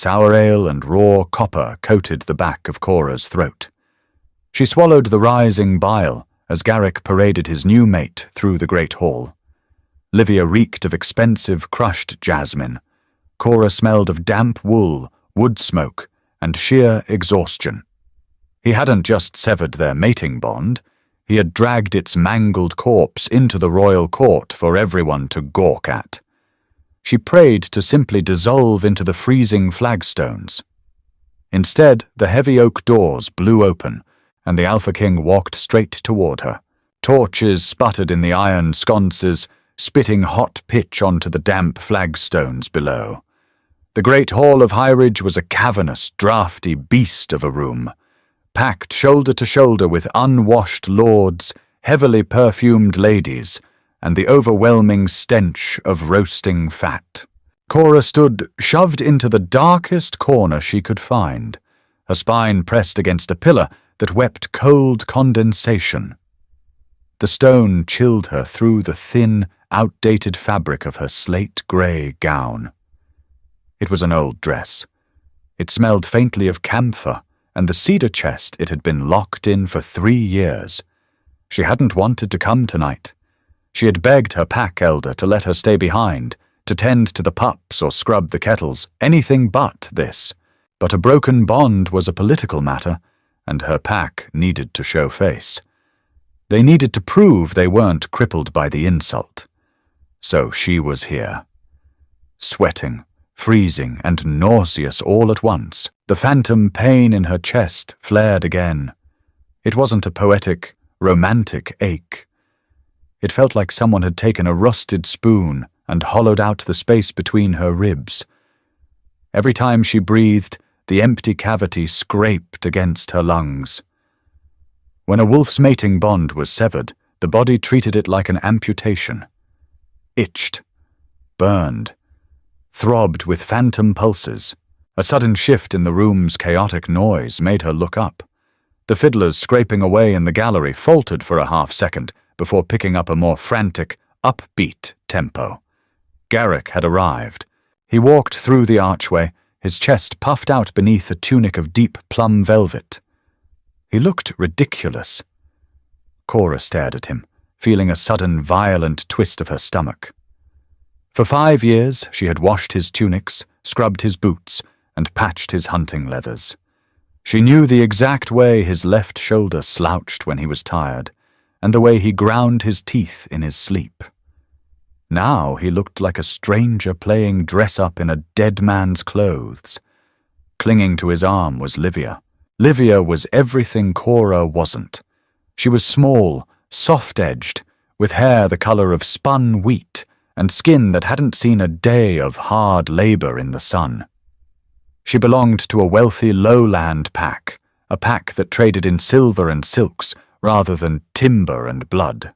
Sour ale and raw copper coated the back of Cora's throat. She swallowed the rising bile as Garrick paraded his new mate through the great hall. Livia reeked of expensive crushed jasmine. Cora smelled of damp wool, wood smoke, and sheer exhaustion. He hadn't just severed their mating bond, he had dragged its mangled corpse into the royal court for everyone to gawk at. She prayed to simply dissolve into the freezing flagstones. Instead, the heavy oak doors blew open, and the Alpha King walked straight toward her. Torches sputtered in the iron sconces, spitting hot pitch onto the damp flagstones below. The great hall of Highridge was a cavernous, draughty beast of a room, packed shoulder to shoulder with unwashed lords, heavily perfumed ladies, and the overwhelming stench of roasting fat. Cora stood shoved into the darkest corner she could find, her spine pressed against a pillar that wept cold condensation. The stone chilled her through the thin, outdated fabric of her slate-grey gown. It was an old dress. It smelled faintly of camphor and the cedar chest it had been locked in for 3 years. She hadn't wanted to come tonight. She had begged her pack elder to let her stay behind, to tend to the pups or scrub the kettles, anything but this. But a broken bond was a political matter, and her pack needed to show face. They needed to prove they weren't crippled by the insult. So she was here. Sweating, freezing, and nauseous all at once. The phantom pain in her chest flared again. It wasn't a poetic, romantic ache. It felt like someone had taken a rusted spoon and hollowed out the space between her ribs. Every time she breathed, the empty cavity scraped against her lungs. When a wolf's mating bond was severed, the body treated it like an amputation. Itched, burned, throbbed with phantom pulses. A sudden shift in the room's chaotic noise made her look up. The fiddlers scraping away in the gallery faltered for a half-second before picking up a more frantic, upbeat tempo. Garrick had arrived. He walked through the archway, his chest puffed out beneath a tunic of deep plum velvet. He looked ridiculous. Cora stared at him, feeling a sudden violent twist of her stomach. For 5 years she had washed his tunics, scrubbed his boots, and patched his hunting leathers. She knew the exact way his left shoulder slouched when he was tired, and the way he ground his teeth in his sleep. Now he looked like a stranger playing dress-up in a dead man's clothes. Clinging to his arm was Livia. Livia was everything Cora wasn't. She was small, soft-edged, with hair the color of spun wheat, and skin that hadn't seen a day of hard labor in the sun. She belonged to a wealthy lowland pack, a pack that traded in silver and silks rather than timber and blood.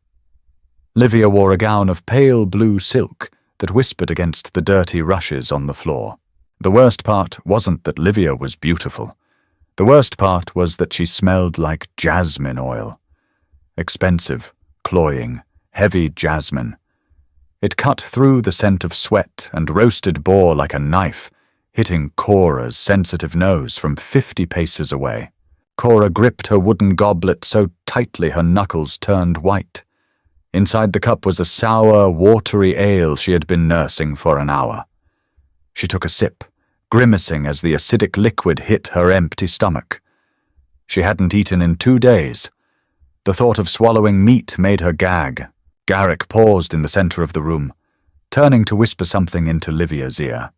Livia wore a gown of pale blue silk that whispered against the dirty rushes on the floor. The worst part wasn't that Livia was beautiful. The worst part was that she smelled like jasmine oil. Expensive, cloying, heavy jasmine. It cut through the scent of sweat and roasted boar like a knife, hitting Cora's sensitive nose from 50 paces away. Cora gripped her wooden goblet so tightly her knuckles turned white. Inside the cup was a sour, watery ale she had been nursing for an hour. She took a sip, grimacing as the acidic liquid hit her empty stomach. She hadn't eaten in 2 days. The thought of swallowing meat made her gag. Garrick paused in the center of the room, turning to whisper something into Livia's ear.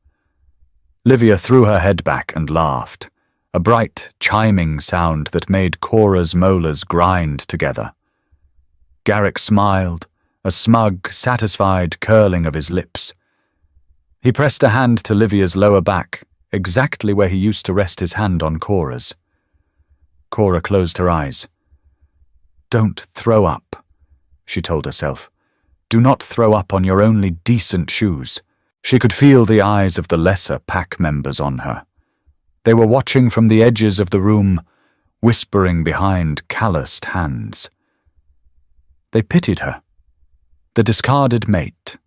Livia threw her head back and laughed, a bright, chiming sound that made Cora's molars grind together. Garrick smiled, a smug, satisfied curling of his lips. He pressed a hand to Livia's lower back, exactly where he used to rest his hand on Cora's. Cora closed her eyes. "Don't throw up," she told herself. "Do not throw up on your only decent shoes." She could feel the eyes of the lesser pack members on her. They were watching from the edges of the room, whispering behind calloused hands. They pitied her. The discarded mate.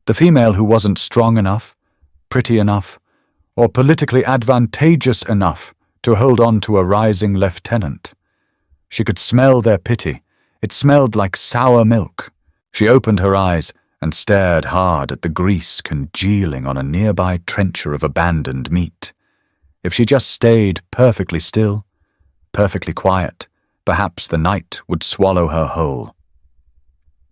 The female who wasn't strong enough, pretty enough, or politically advantageous enough to hold on to a rising lieutenant. She could smell their pity. It smelled like sour milk. She opened her eyes and stared hard at the grease congealing on a nearby trencher of abandoned meat. If she just stayed perfectly still, perfectly quiet, perhaps the night would swallow her whole.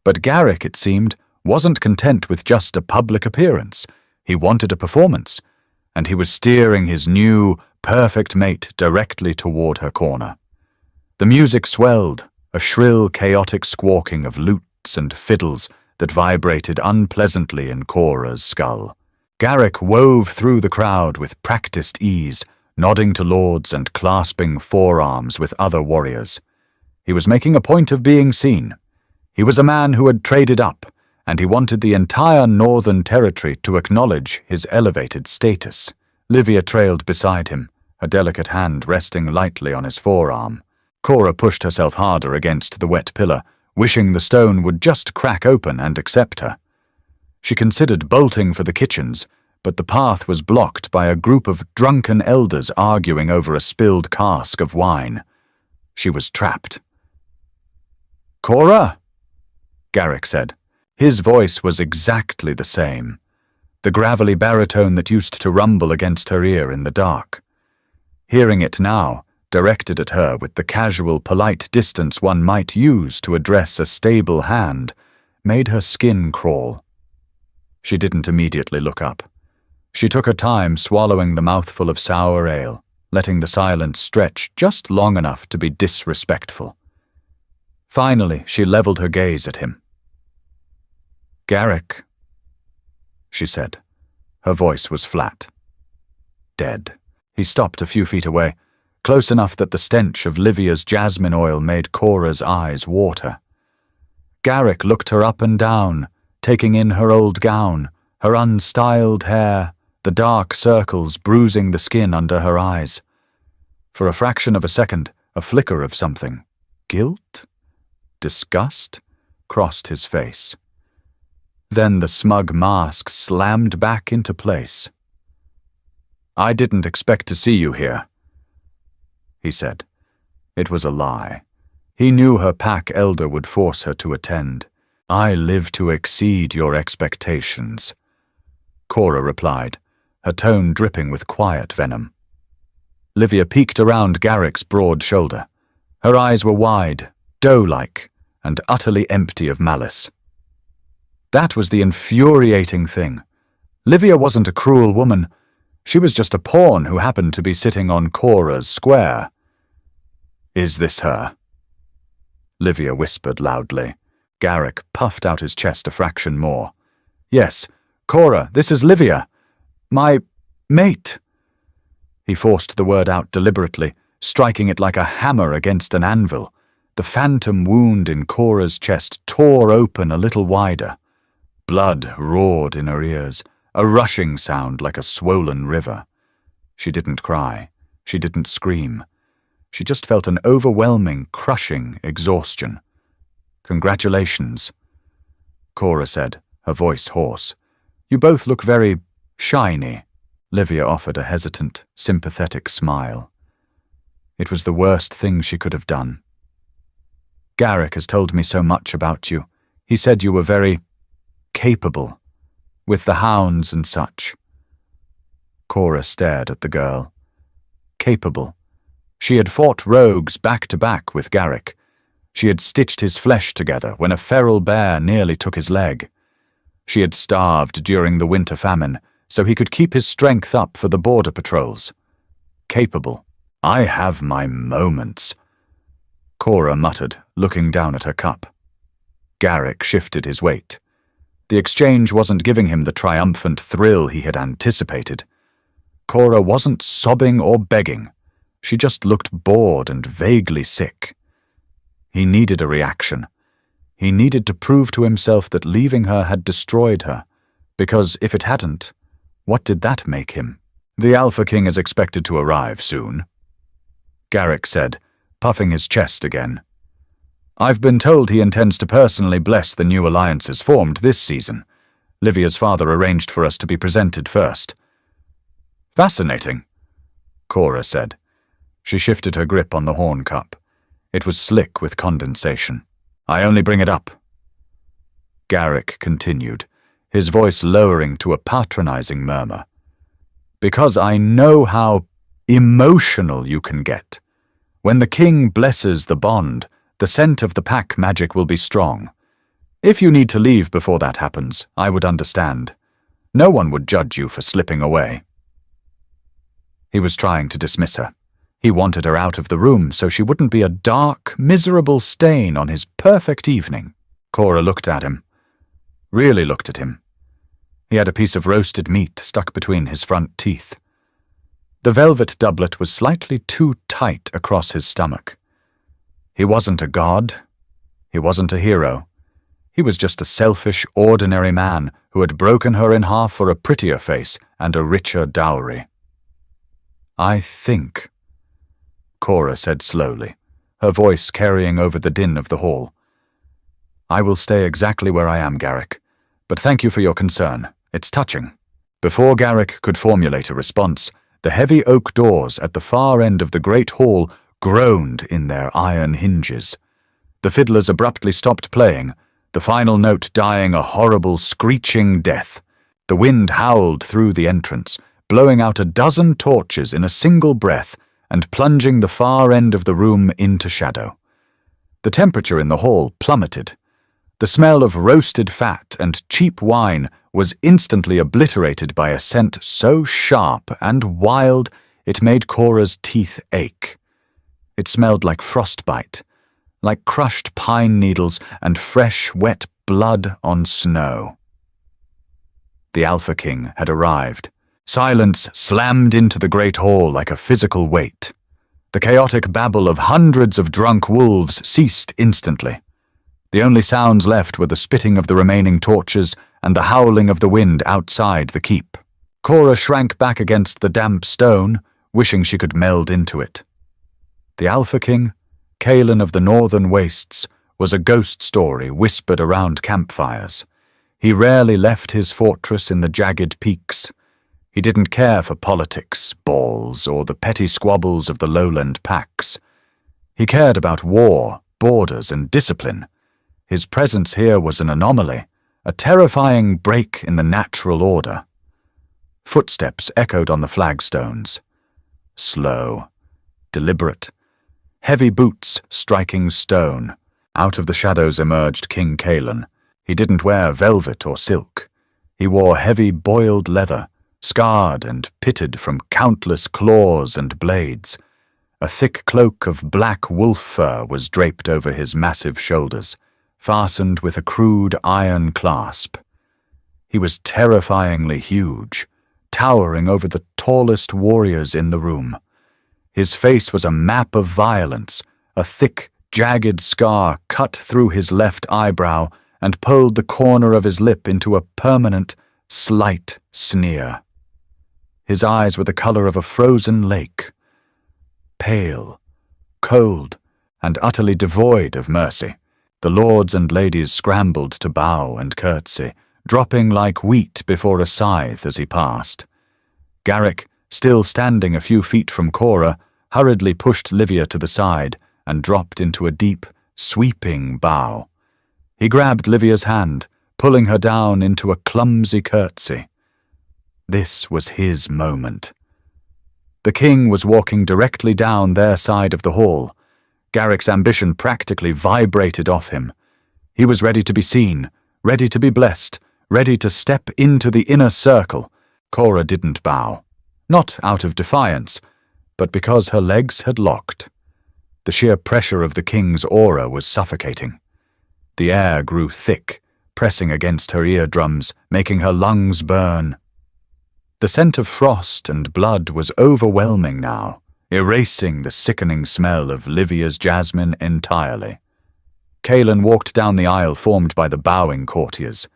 But Garrick, it seemed, wasn't content with just a public appearance. He wanted a performance, and he was steering his new, perfect mate directly toward her corner. The music swelled, a shrill, chaotic squawking of lutes and fiddles that vibrated unpleasantly in Cora's skull. Garrick wove through the crowd with practiced ease, nodding to lords and clasping forearms with other warriors. He was making a point of being seen. He was a man who had traded up, and he wanted the entire Northern Territory to acknowledge his elevated status. Livia trailed beside him, a delicate hand resting lightly on his forearm. Cora pushed herself harder against the wet pillar, wishing the stone would just crack open and accept her. She considered bolting for the kitchens, but the path was blocked by a group of drunken elders arguing over a spilled cask of wine. She was trapped. "Cora?" Garrick said. His voice was exactly the same, the gravelly baritone that used to rumble against her ear in the dark. Hearing it now, directed at her with the casual, polite distance one might use to address a stable hand, made her skin crawl. She didn't immediately look up. She took her time swallowing the mouthful of sour ale, letting the silence stretch just long enough to be disrespectful. Finally, she leveled her gaze at him. "Garrick," she said. Her voice was flat. Dead. He stopped a few feet away, close enough that the stench of Livia's jasmine oil made Cora's eyes water. Garrick looked her up and down, taking in her old gown, her unstyled hair, the dark circles bruising the skin under her eyes. For a fraction of a second, a flicker of something, guilt, disgust, crossed his face. Then the smug mask slammed back into place. "I didn't expect to see you here," he said. It was a lie. He knew her pack elder would force her to attend. "I live to exceed your expectations," Cora replied, her tone dripping with quiet venom. Livia peeked around Garrick's broad shoulder. Her eyes were wide, doe-like, and utterly empty of malice. That was the infuriating thing. Livia wasn't a cruel woman. She was just a pawn who happened to be sitting on Cora's square. "Is this her?" Livia whispered loudly. Garrick puffed out his chest a fraction more. "Yes, Cora, this is Livia. My mate." He forced the word out deliberately, striking it like a hammer against an anvil. The phantom wound in Cora's chest tore open a little wider. Blood roared in her ears, a rushing sound like a swollen river. She didn't cry. She didn't scream. She just felt an overwhelming, crushing exhaustion. "Congratulations," Cora said, her voice hoarse. "You both look very shiny." Livia offered a hesitant, sympathetic smile. It was the worst thing she could have done. "Garrick has told me so much about you. He said you were very capable, with the hounds and such." Cora stared at the girl. Capable. She had fought rogues back to back with Garrick. She had stitched his flesh together when a feral bear nearly took his leg. She had starved during the winter famine so he could keep his strength up for the border patrols. Capable. "I have my moments," Cora muttered, looking down at her cup. Garrick shifted his weight. The exchange wasn't giving him the triumphant thrill he had anticipated. Cora wasn't sobbing or begging. She just looked bored and vaguely sick. He needed a reaction. He needed to prove to himself that leaving her had destroyed her, because if it hadn't, what did that make him? "The Alpha King is expected to arrive soon," Garrick said, puffing his chest again. "I've been told he intends to personally bless the new alliances formed this season. Livia's father arranged for us to be presented first." Fascinating, Cora said. She shifted her grip on the horn cup. It was slick with condensation. I only bring it up. Garrick continued, his voice lowering to a patronizing murmur. Because I know how emotional you can get. When the king blesses the bond, the scent of the pack magic will be strong. If you need to leave before that happens, I would understand. No one would judge you for slipping away. He was trying to dismiss her. He wanted her out of the room so she wouldn't be a dark, miserable stain on his perfect evening. Cora looked at him. Really looked at him. He had a piece of roasted meat stuck between his front teeth. The velvet doublet was slightly too tight across his stomach. He wasn't a god. He wasn't a hero. He was just a selfish, ordinary man who had broken her in half for a prettier face and a richer dowry. I think, Cora said slowly, her voice carrying over the din of the hall. I will stay exactly where I am, Garrick, but thank you for your concern. It's touching. Before Garrick could formulate a response, the heavy oak doors at the far end of the great hall groaned in their iron hinges. The fiddlers abruptly stopped playing, the final note dying a horrible, screeching death. The wind howled through the entrance, blowing out a dozen torches in a single breath and plunging the far end of the room into shadow. The temperature in the hall plummeted. The smell of roasted fat and cheap wine was instantly obliterated by a scent so sharp and wild it made Cora's teeth ache. It smelled like frostbite, like crushed pine needles and fresh, wet blood on snow. The Alpha King had arrived. Silence slammed into the great hall like a physical weight. The chaotic babble of hundreds of drunk wolves ceased instantly. The only sounds left were the spitting of the remaining torches and the howling of the wind outside the keep. Cora shrank back against the damp stone, wishing she could meld into it. The Alpha King, Kaelin of the Northern Wastes, was a ghost story whispered around campfires. He rarely left his fortress in the jagged peaks. He didn't care for politics, balls, or the petty squabbles of the lowland packs. He cared about war, borders, and discipline. His presence here was an anomaly, a terrifying break in the natural order. Footsteps echoed on the flagstones. Slow, deliberate, heavy boots striking stone. Out of the shadows emerged King Kaelin. He didn't wear velvet or silk. He wore heavy boiled leather, scarred and pitted from countless claws and blades. A thick cloak of black wolf fur was draped over his massive shoulders, fastened with a crude iron clasp. He was terrifyingly huge, towering over the tallest warriors in the room. His face was a map of violence, a thick, jagged scar cut through his left eyebrow and pulled the corner of his lip into a permanent, slight sneer. His eyes were the color of a frozen lake, pale, cold, and utterly devoid of mercy. The lords and ladies scrambled to bow and curtsy, dropping like wheat before a scythe as he passed. Garrick, still standing a few feet from Cora, hurriedly pushed Livia to the side and dropped into a deep, sweeping bow. He grabbed Livia's hand, pulling her down into a clumsy curtsy. This was his moment. The king was walking directly down their side of the hall. Garrick's ambition practically vibrated off him. He was ready to be seen, ready to be blessed, ready to step into the inner circle. Cora didn't bow, not out of defiance, but because her legs had locked. The sheer pressure of the king's aura was suffocating. The air grew thick, pressing against her eardrums, making her lungs burn. The scent of frost and blood was overwhelming now, erasing the sickening smell of Livia's jasmine entirely. Kaelin walked down the aisle formed by the bowing courtiers.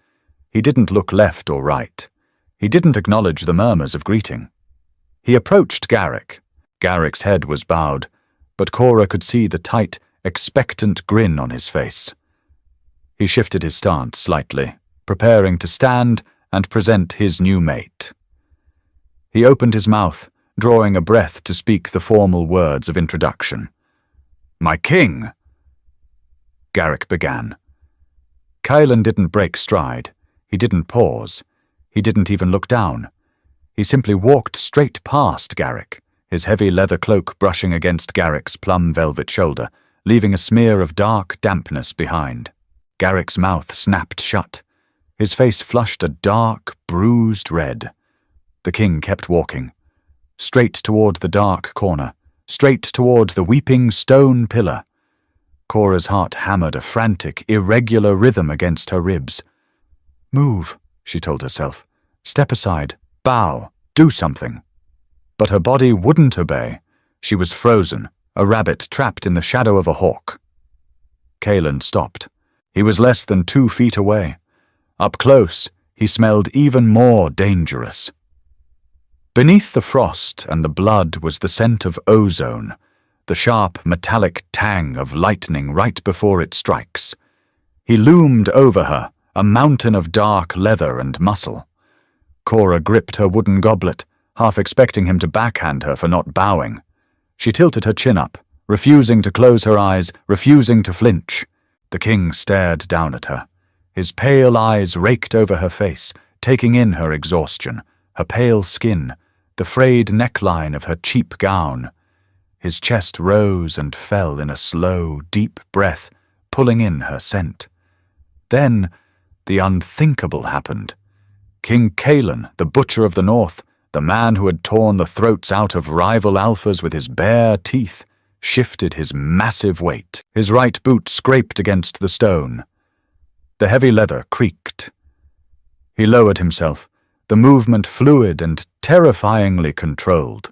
He didn't look left or right. He didn't acknowledge the murmurs of greeting. He approached Garrick. Garrick's head was bowed, but Cora could see the tight, expectant grin on his face. He shifted his stance slightly, preparing to stand and present his new mate. He opened his mouth, drawing a breath to speak the formal words of introduction. "My king," Garrick began. Kylan didn't break stride. He didn't pause. He didn't even look down. He simply walked straight past Garrick, his heavy leather cloak brushing against Garrick's plum velvet shoulder, leaving a smear of dark dampness behind. Garrick's mouth snapped shut. His face flushed a dark, bruised red. The king kept walking, straight toward the dark corner, straight toward the weeping stone pillar. Cora's heart hammered a frantic, irregular rhythm against her ribs. "Move," she told herself. "Step aside. Bow. Do something." But her body wouldn't obey. She was frozen, a rabbit trapped in the shadow of a hawk. Kylan stopped. He was less than 2 feet away. Up close, he smelled even more dangerous. Beneath the frost and the blood was the scent of ozone, the sharp, metallic tang of lightning right before it strikes. He loomed over her, a mountain of dark leather and muscle. Cora gripped her wooden goblet, half expecting him to backhand her for not bowing. She tilted her chin up, refusing to close her eyes, refusing to flinch. The king stared down at her. His pale eyes raked over her face, taking in her exhaustion, her pale skin, the frayed neckline of her cheap gown. His chest rose and fell in a slow, deep breath, pulling in her scent. Then, the unthinkable happened. King Kylan, the butcher of the north, the man who had torn the throats out of rival alphas with his bare teeth, shifted his massive weight. His right boot scraped against the stone. The heavy leather creaked. He lowered himself, the movement fluid and terrifyingly controlled.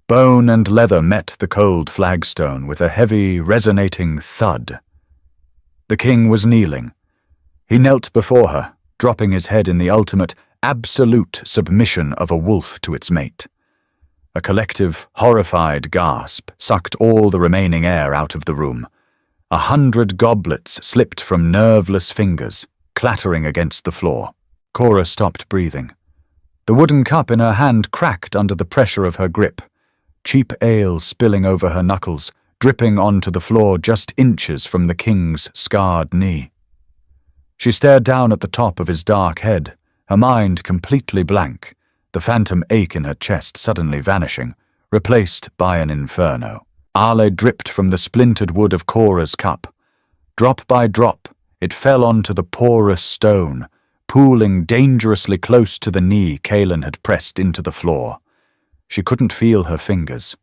Bone and leather met the cold flagstone with a heavy, resonating thud. The king was kneeling. He knelt before her, dropping his head in the ultimate, absolute submission of a wolf to its mate. A collective, horrified gasp sucked all the remaining air out of the room. 100 goblets slipped from nerveless fingers, clattering against the floor. Cora stopped breathing. The wooden cup in her hand cracked under the pressure of her grip, cheap ale spilling over her knuckles, dripping onto the floor just inches from the king's scarred knee. She stared down at the top of his dark head, her mind completely blank, the phantom ache in her chest suddenly vanishing, replaced by an inferno. Ale dripped from the splintered wood of Cora's cup. Drop by drop, it fell onto the porous stone, pooling dangerously close to the knee Kylan had pressed into the floor. She couldn't feel her fingers.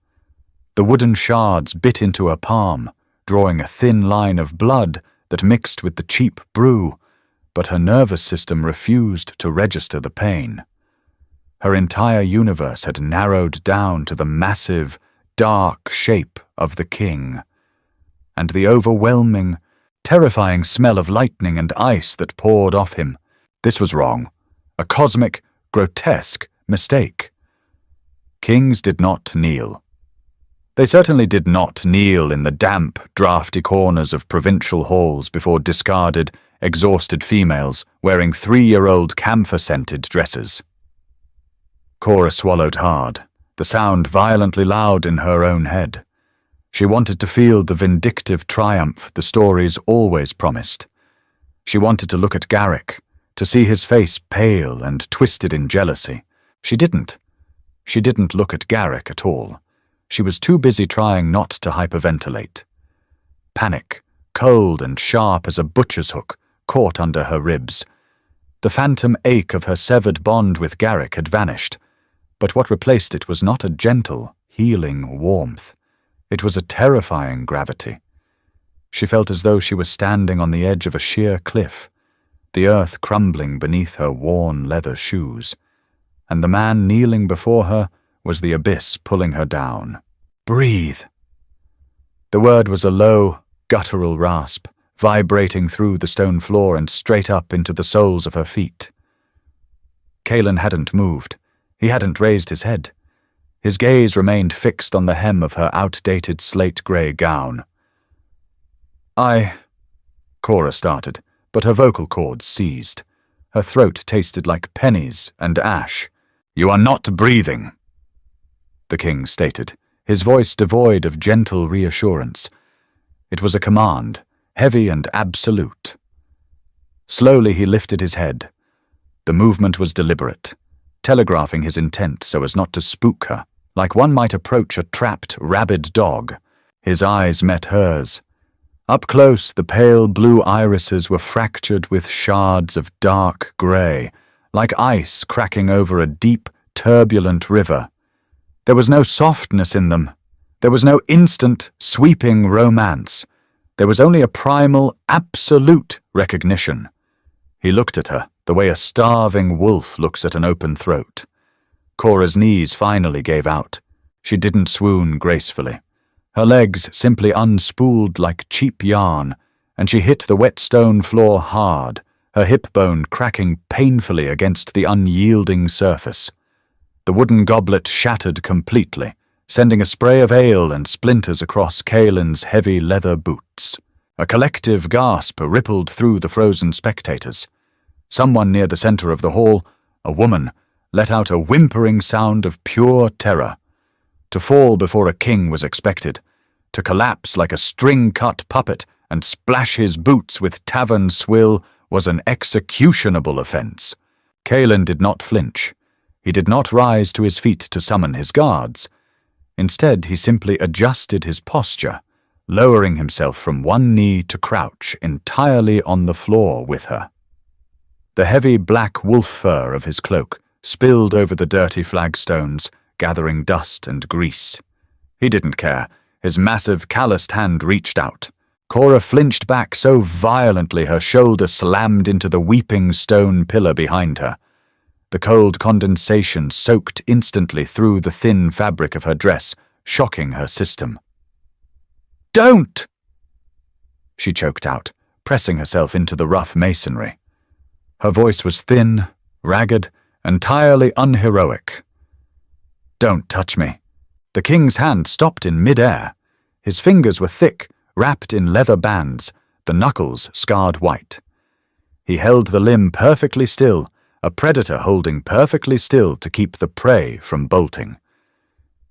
The wooden shards bit into her palm, drawing a thin line of blood that mixed with the cheap brew, but her nervous system refused to register the pain. Her entire universe had narrowed down to the massive, dark shape of the king, and the overwhelming, terrifying smell of lightning and ice that poured off him. This was wrong. A cosmic, grotesque mistake. Kings did not kneel. They certainly did not kneel in the damp, drafty corners of provincial halls before discarded, exhausted females wearing 3-year-old camphor-scented dresses. Cora swallowed hard, the sound violently loud in her own head. She wanted to feel the vindictive triumph the stories always promised. She wanted to look at Garrick, to see his face pale and twisted in jealousy. She didn't. She didn't look at Garrick at all. She was too busy trying not to hyperventilate. Panic, cold and sharp as a butcher's hook, caught under her ribs. The phantom ache of her severed bond with Garrick had vanished, but what replaced it was not a gentle, healing warmth. It was a terrifying gravity. She felt as though she was standing on the edge of a sheer cliff, the earth crumbling beneath her worn leather shoes, and the man kneeling before her was the abyss pulling her down. Breathe. The word was a low, guttural rasp, vibrating through the stone floor and straight up into the soles of her feet. Kylan hadn't moved. He hadn't raised his head. His gaze remained fixed on the hem of her outdated slate-grey gown. Cora started, but her vocal cords seized. Her throat tasted like pennies and ash. "You are not breathing," the king stated, his voice devoid of gentle reassurance. It was a command, heavy and absolute. Slowly he lifted his head. The movement was deliberate, telegraphing his intent so as not to spook her, like one might approach a trapped, rabid dog. His eyes met hers. Up close, the pale blue irises were fractured with shards of dark grey, like ice cracking over a deep, turbulent river. There was no softness in them. There was no instant, sweeping romance. There was only a primal, absolute recognition. He looked at her, the way a starving wolf looks at an open throat. Cora's knees finally gave out. She didn't swoon gracefully. Her legs simply unspooled like cheap yarn, and she hit the wet stone floor hard, her hip bone cracking painfully against the unyielding surface. The wooden goblet shattered completely, sending a spray of ale and splinters across Kaelin's heavy leather boots. A collective gasp rippled through the frozen spectators. Someone near the center of the hall, a woman, let out a whimpering sound of pure terror. To fall before a king was expected, to collapse like a string-cut puppet and splash his boots with tavern swill was an executionable offense. Kaelin did not flinch. He did not rise to his feet to summon his guards. Instead, he simply adjusted his posture, lowering himself from one knee to crouch entirely on the floor with her. The heavy black wolf fur of his cloak spilled over the dirty flagstones, gathering dust and grease. He didn't care. His massive, calloused hand reached out. Cora flinched back so violently her shoulder slammed into the weeping stone pillar behind her. The cold condensation soaked instantly through the thin fabric of her dress, shocking her system. "Don't!" she choked out, pressing herself into the rough masonry. Her voice was thin, ragged, entirely unheroic. "Don't touch me." The king's hand stopped in mid-air. His fingers were thick, wrapped in leather bands, the knuckles scarred white. He held the limb perfectly still, a predator holding perfectly still to keep the prey from bolting.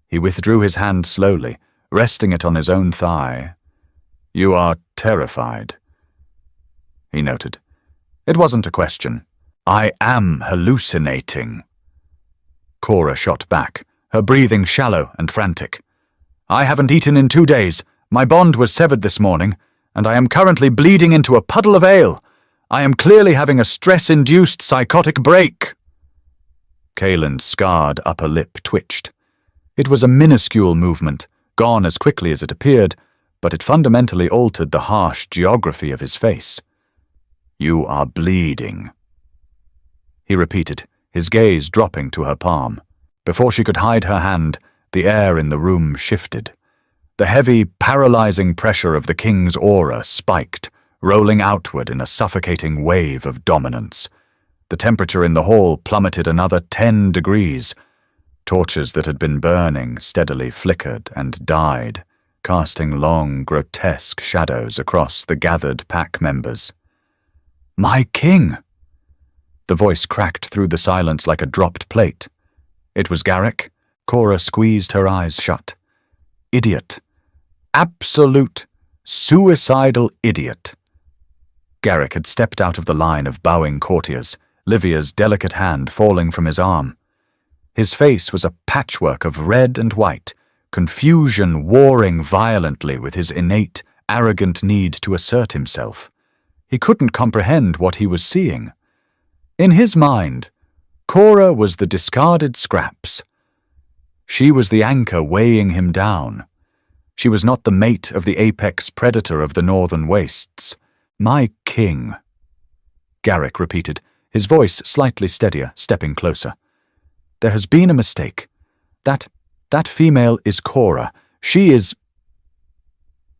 He withdrew his hand slowly, resting it on his own thigh. "You are terrified," he noted. It wasn't a question. "I am hallucinating." Cora shot back, her breathing shallow and frantic. "I haven't eaten in 2 days. My bond was severed this morning, and I am currently bleeding into a puddle of ale. I am clearly having a stress-induced psychotic break." Kaelin's scarred upper lip twitched. It was a minuscule movement, gone as quickly as it appeared, but it fundamentally altered the harsh geography of his face. "You are bleeding," he repeated, his gaze dropping to her palm. Before she could hide her hand, the air in the room shifted. The heavy, paralyzing pressure of the king's aura spiked, rolling outward in a suffocating wave of dominance. The temperature in the hall plummeted another 10 degrees. Torches that had been burning steadily flickered and died, casting long, grotesque shadows across the gathered pack members. "My king!" The voice cracked through the silence like a dropped plate. It was Garrick. Cora squeezed her eyes shut. Idiot. Absolute, suicidal idiot. Garrick had stepped out of the line of bowing courtiers, Livia's delicate hand falling from his arm. His face was a patchwork of red and white, confusion warring violently with his innate, arrogant need to assert himself. He couldn't comprehend what he was seeing. In his mind, Cora was the discarded scraps. She was the anchor weighing him down. She was not the mate of the apex predator of the northern wastes. "My king," Garrick repeated, his voice slightly steadier, stepping closer. "There has been a mistake. That female is Cora. She is—"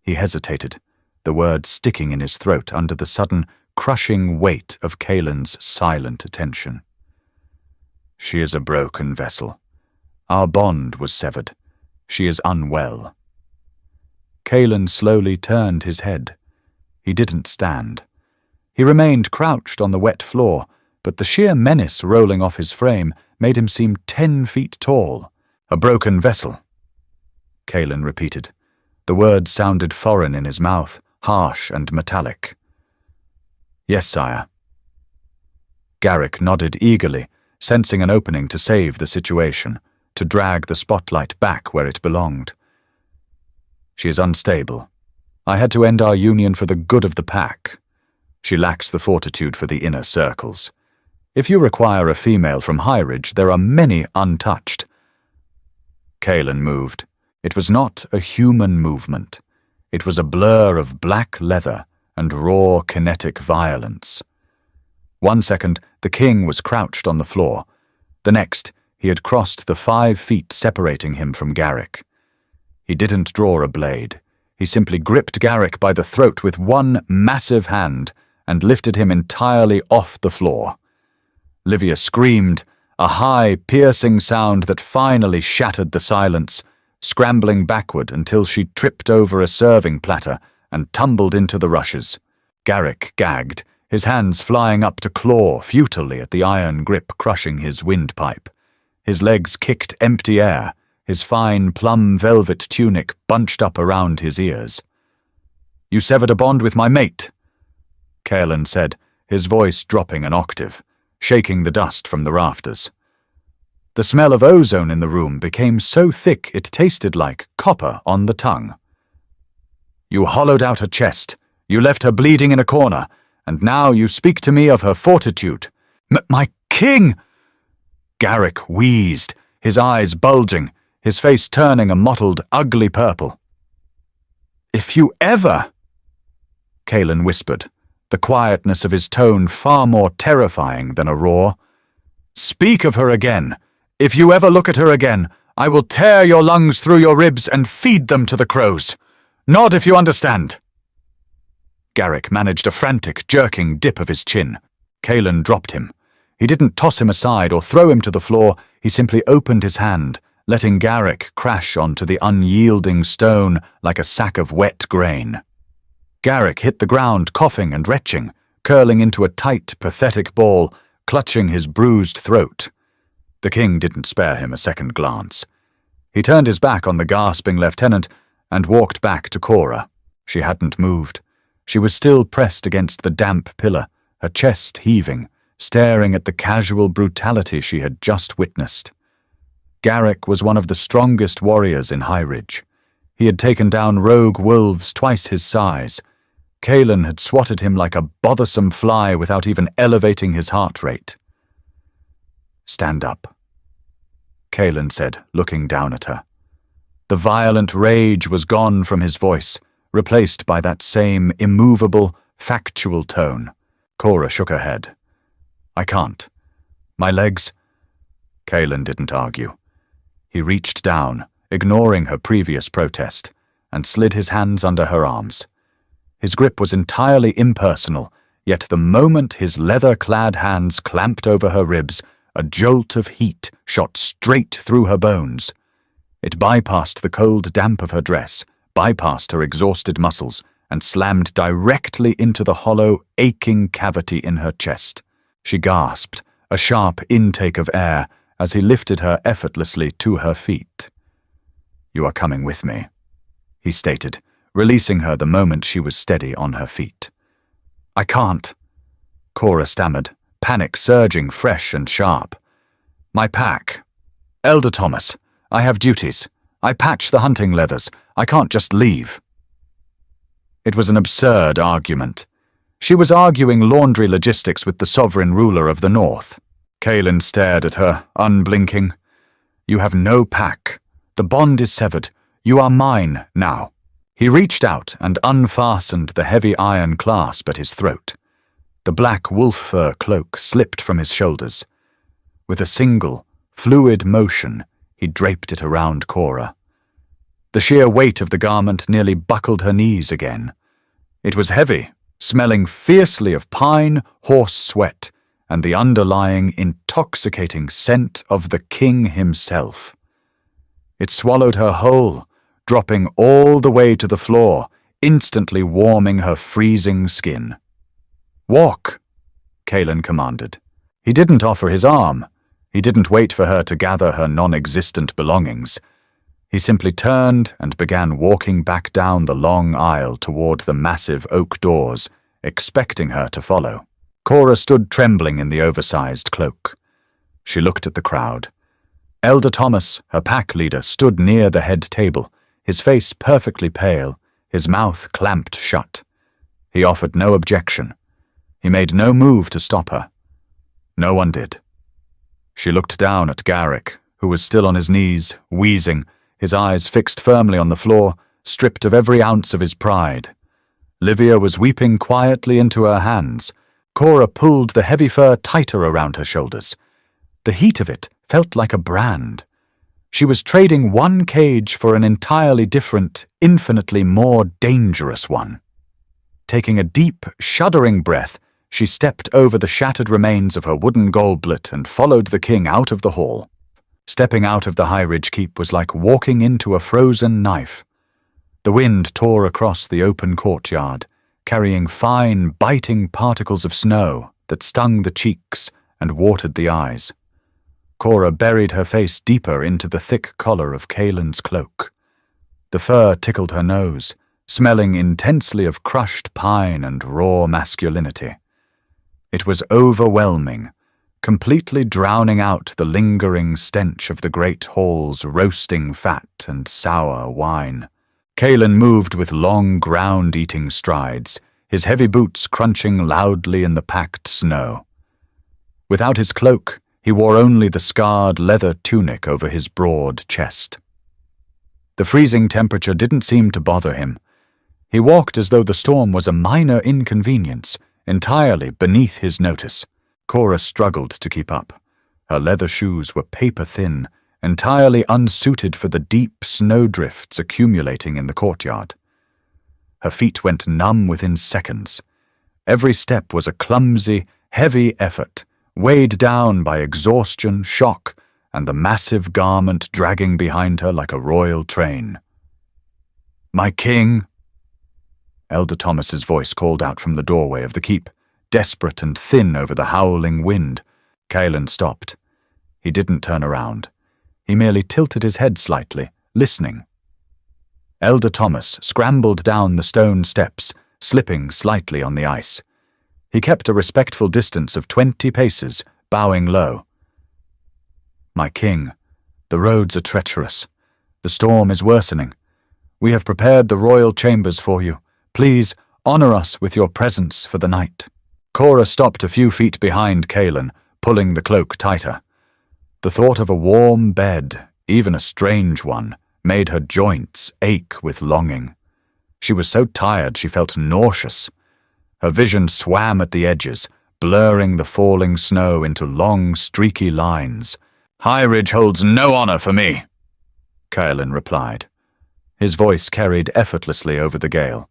He hesitated, the words sticking in his throat under the sudden, crushing weight of Kaelin's silent attention. "She is a broken vessel. Our bond was severed. She is unwell." Kaelin slowly turned his head. He didn't stand. He remained crouched on the wet floor, but the sheer menace rolling off his frame made him seem 10 feet tall. "A broken vessel," Kaelin repeated. The words sounded foreign in his mouth, harsh and metallic. "Yes, sire." Garrick nodded eagerly, sensing an opening to save the situation, to drag the spotlight back where it belonged. "She is unstable. I had to end our union for the good of the pack. She lacks the fortitude for the inner circles. If you require a female from Highridge, there are many untouched." Kaelin moved. It was not a human movement. It was a blur of black leather and raw kinetic violence. 1 second, the king was crouched on the floor. The next, he had crossed the 5 feet separating him from Garrick. He didn't draw a blade. He simply gripped Garrick by the throat with one massive hand and lifted him entirely off the floor. Livia screamed, a high, piercing sound that finally shattered the silence, scrambling backward until she tripped over a serving platter and tumbled into the rushes. Garrick gagged, his hands flying up to claw futilely at the iron grip crushing his windpipe. His legs kicked empty air, his fine plum velvet tunic bunched up around his ears. "You severed a bond with my mate," Kaelin said, his voice dropping an octave, shaking the dust from the rafters. The smell of ozone in the room became so thick it tasted like copper on the tongue. "You hollowed out her chest, you left her bleeding in a corner, and now you speak to me of her fortitude. My king!" Garrick wheezed, his eyes bulging, his face turning a mottled, ugly purple. "If you ever," Kaelin whispered, the quietness of his tone far more terrifying than a roar. "Speak of her again. If you ever look at her again, I will tear your lungs through your ribs and feed them to the crows. Nod if you understand." Garrick managed a frantic, jerking dip of his chin. Kaelin dropped him. He didn't toss him aside or throw him to the floor, he simply opened his hand, letting Garrick crash onto the unyielding stone like a sack of wet grain. Garrick hit the ground, coughing and retching, curling into a tight, pathetic ball, clutching his bruised throat. The king didn't spare him a second glance. He turned his back on the gasping lieutenant and walked back to Cora. She hadn't moved. She was still pressed against the damp pillar, her chest heaving, staring at the casual brutality she had just witnessed. Garrick was one of the strongest warriors in Highridge. He had taken down rogue wolves twice his size. Kaelin had swatted him like a bothersome fly without even elevating his heart rate. "Stand up," Kaelin said, looking down at her. The violent rage was gone from his voice, replaced by that same immovable, factual tone. Cora shook her head. "I can't. My legs—" Kaelin didn't argue. He reached down, ignoring her previous protest, and slid his hands under her arms. His grip was entirely impersonal, yet the moment his leather-clad hands clamped over her ribs, a jolt of heat shot straight through her bones. It bypassed the cold damp of her dress, bypassed her exhausted muscles, and slammed directly into the hollow, aching cavity in her chest. She gasped, a sharp intake of air, as he lifted her effortlessly to her feet. "You are coming with me," he stated, releasing her the moment she was steady on her feet. "I can't," Cora stammered, panic surging fresh and sharp. "My pack. Elder Thomas, I have duties. I patch the hunting leathers. I can't just leave." It was an absurd argument. She was arguing laundry logistics with the sovereign ruler of the North. Kaelin stared at her, unblinking. "You have no pack. The bond is severed. You are mine now." He reached out and unfastened the heavy iron clasp at his throat. The black wolf fur cloak slipped from his shoulders. With a single, fluid motion, he draped it around Cora. The sheer weight of the garment nearly buckled her knees again. It was heavy, smelling fiercely of pine, horse sweat, and the underlying intoxicating scent of the king himself. It swallowed her whole, dropping all the way to the floor, instantly warming her freezing skin. "Walk," Kaelin commanded. He didn't offer his arm. He didn't wait for her to gather her non-existent belongings. He simply turned and began walking back down the long aisle toward the massive oak doors, expecting her to follow. Cora stood trembling in the oversized cloak. She looked at the crowd. Elder Thomas, her pack leader, stood near the head table, his face perfectly pale, his mouth clamped shut. He offered no objection. He made no move to stop her. No one did. She looked down at Garrick, who was still on his knees, wheezing, his eyes fixed firmly on the floor, stripped of every ounce of his pride. Livia was weeping quietly into her hands. Cora pulled the heavy fur tighter around her shoulders. The heat of it felt like a brand. She was trading one cage for an entirely different, infinitely more dangerous one. Taking a deep, shuddering breath, she stepped over the shattered remains of her wooden goblet and followed the king out of the hall. Stepping out of the High Ridge Keep was like walking into a frozen knife. The wind tore across the open courtyard, carrying fine, biting particles of snow that stung the cheeks and watered the eyes. Cora buried her face deeper into the thick collar of Kaelin's cloak. The fur tickled her nose, smelling intensely of crushed pine and raw masculinity. It was overwhelming, completely drowning out the lingering stench of the great hall's roasting fat and sour wine. Kaelin moved with long ground-eating strides, his heavy boots crunching loudly in the packed snow. Without his cloak, he wore only the scarred leather tunic over his broad chest. The freezing temperature didn't seem to bother him. He walked as though the storm was a minor inconvenience, entirely beneath his notice. Cora struggled to keep up. Her leather shoes were paper-thin, entirely unsuited for the deep snowdrifts accumulating in the courtyard. Her feet went numb within seconds. Every step was a clumsy, heavy effort, weighed down by exhaustion, shock, and the massive garment dragging behind her like a royal train. "My king!" Elder Thomas's voice called out from the doorway of the keep, desperate and thin over the howling wind. Kaelin stopped. He didn't turn around. He merely tilted his head slightly, listening. Elder Thomas scrambled down the stone steps, slipping slightly on the ice. He kept a respectful distance of 20 paces, bowing low. "My king, the roads are treacherous. The storm is worsening. We have prepared the royal chambers for you. Please honor us with your presence for the night." Cora stopped a few feet behind Kaelin, pulling the cloak tighter. The thought of a warm bed, even a strange one, made her joints ache with longing. She was so tired she felt nauseous. Her vision swam at the edges, blurring the falling snow into long, streaky lines. "High Ridge holds no honor for me," Kaelin replied. His voice carried effortlessly over the gale.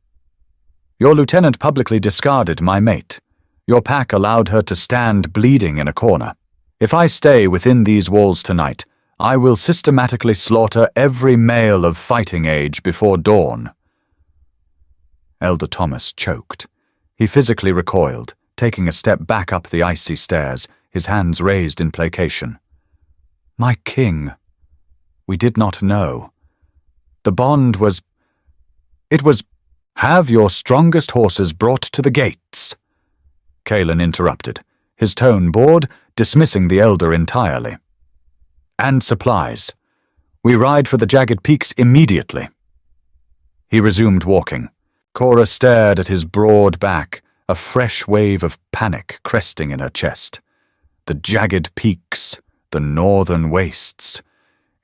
"Your lieutenant publicly discarded my mate. Your pack allowed her to stand bleeding in a corner. If I stay within these walls tonight, I will systematically slaughter every male of fighting age before dawn." Elder Thomas choked. He physically recoiled, taking a step back up the icy stairs, his hands raised in placation. "My king, we did not know. The bond was... It was... Have your strongest horses brought to the gates," Kaelin interrupted, his tone bored, dismissing the elder entirely. "And supplies. We ride for the jagged peaks immediately." He resumed walking. Cora stared at his broad back, a fresh wave of panic cresting in her chest. The jagged peaks, the northern wastes.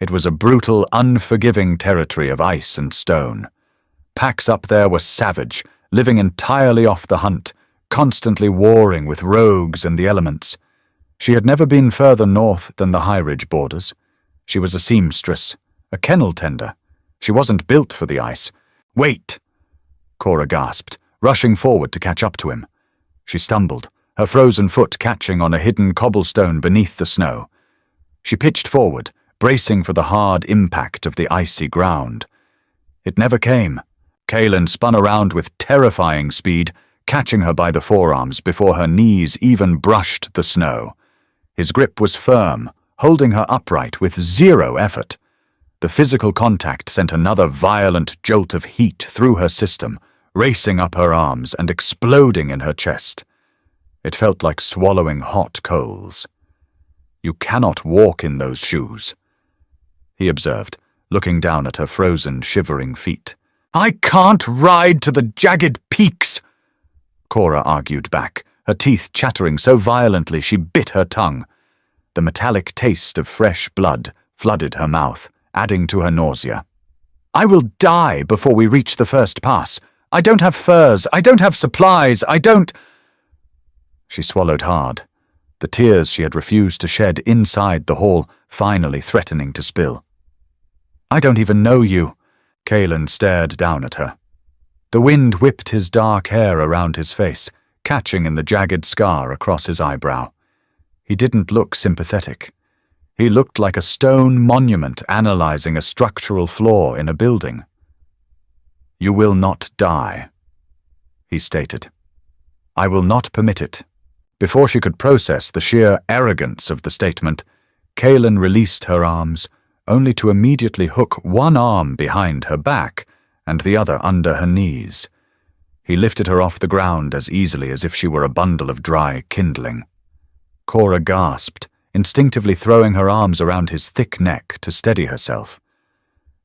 It was a brutal, unforgiving territory of ice and stone. Packs up there were savage, living entirely off the hunt, constantly warring with rogues and the elements. She had never been further north than the High Ridge borders. She was a seamstress, a kennel tender. She wasn't built for the ice. "Wait!" Cora gasped, rushing forward to catch up to him. She stumbled, her frozen foot catching on a hidden cobblestone beneath the snow. She pitched forward, bracing for the hard impact of the icy ground. It never came. Kaelin spun around with terrifying speed, catching her by the forearms before her knees even brushed the snow. His grip was firm, holding her upright with zero effort. The physical contact sent another violent jolt of heat through her system, racing up her arms and exploding in her chest. It felt like swallowing hot coals. "You cannot walk in those shoes," he observed, looking down at her frozen, shivering feet. "I can't ride to the jagged peaks," Cora argued back, her teeth chattering so violently she bit her tongue. The metallic taste of fresh blood flooded her mouth, adding to her nausea. "I will die before we reach the first pass. I don't have furs, I don't have supplies, I don't—" She swallowed hard, the tears she had refused to shed inside the hall finally threatening to spill. "I don't even know you." Kalen stared down at her. The wind whipped his dark hair around his face, catching in the jagged scar across his eyebrow. He didn't look sympathetic. He looked like a stone monument analyzing a structural flaw in a building. "You will not die," he stated. "I will not permit it." Before she could process the sheer arrogance of the statement, Kalen released her arms, only to immediately hook one arm behind her back and the other under her knees. He lifted her off the ground as easily as if she were a bundle of dry kindling. Cora gasped, instinctively throwing her arms around his thick neck to steady herself.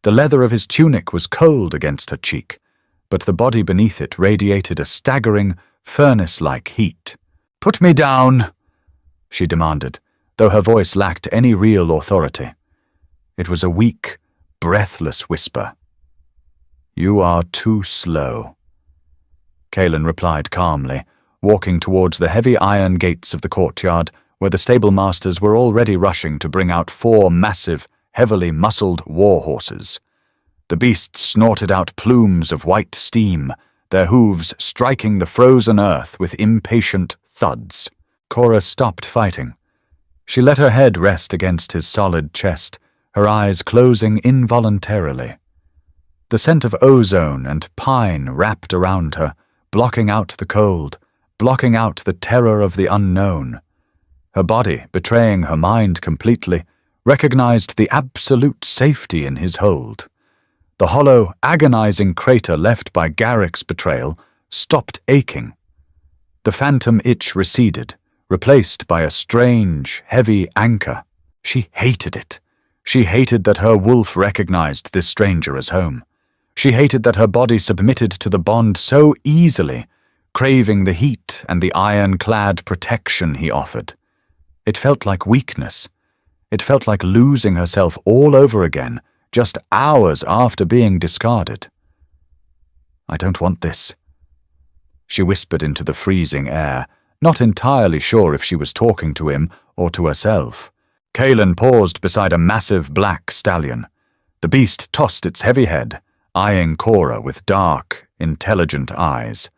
The leather of his tunic was cold against her cheek, but the body beneath it radiated a staggering, furnace-like heat. "Put me down," she demanded, though her voice lacked any real authority. It was a weak, breathless whisper. "You are too slow," Kalen replied calmly, walking towards the heavy iron gates of the courtyard where the stable-masters were already rushing to bring out 4 massive, heavily muscled war horses. The beasts snorted out plumes of white steam, their hooves striking the frozen earth with impatient thuds. Cora stopped fighting. She let her head rest against his solid chest, her eyes closing involuntarily. The scent of ozone and pine wrapped around her, blocking out the cold, blocking out the terror of the unknown. Her body, betraying her mind completely, recognized the absolute safety in his hold. The hollow, agonizing crater left by Garrick's betrayal stopped aching. The phantom itch receded, replaced by a strange, heavy anchor. She hated it. She hated that her wolf recognized this stranger as home. She hated that her body submitted to the bond so easily, craving the heat and the iron-clad protection he offered. It felt like weakness. It felt like losing herself all over again, just hours after being discarded. "I don't want this," she whispered into the freezing air, not entirely sure if she was talking to him or to herself. Kalen paused beside a massive black stallion. The beast tossed its heavy head, eyeing Cora with dark, intelligent eyes.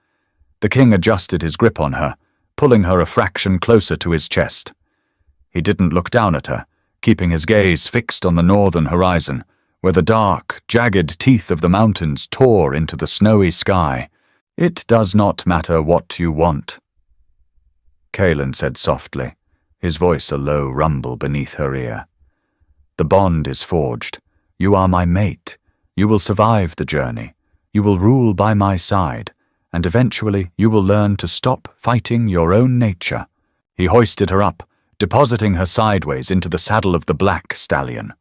The king adjusted his grip on her, pulling her a fraction closer to his chest. He didn't look down at her, keeping his gaze fixed on the northern horizon, where the dark, jagged teeth of the mountains tore into the snowy sky. "It does not matter what you want," Kalen said softly, his voice a low rumble beneath her ear. "The bond is forged. You are my mate. You will survive the journey. You will rule by my side, and eventually you will learn to stop fighting your own nature." He hoisted her up, depositing her sideways into the saddle of the black stallion.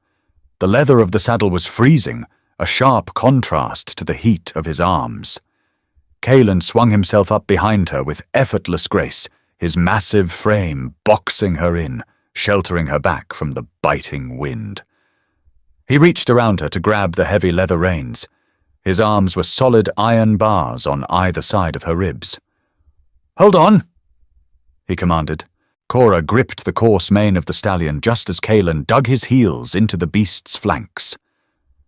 The leather of the saddle was freezing, a sharp contrast to the heat of his arms. Kalen swung himself up behind her with effortless grace, his massive frame boxing her in, sheltering her back from the biting wind. He reached around her to grab the heavy leather reins. His arms were solid iron bars on either side of her ribs. "Hold on," he commanded. Cora gripped the coarse mane of the stallion just as Kalen dug his heels into the beast's flanks.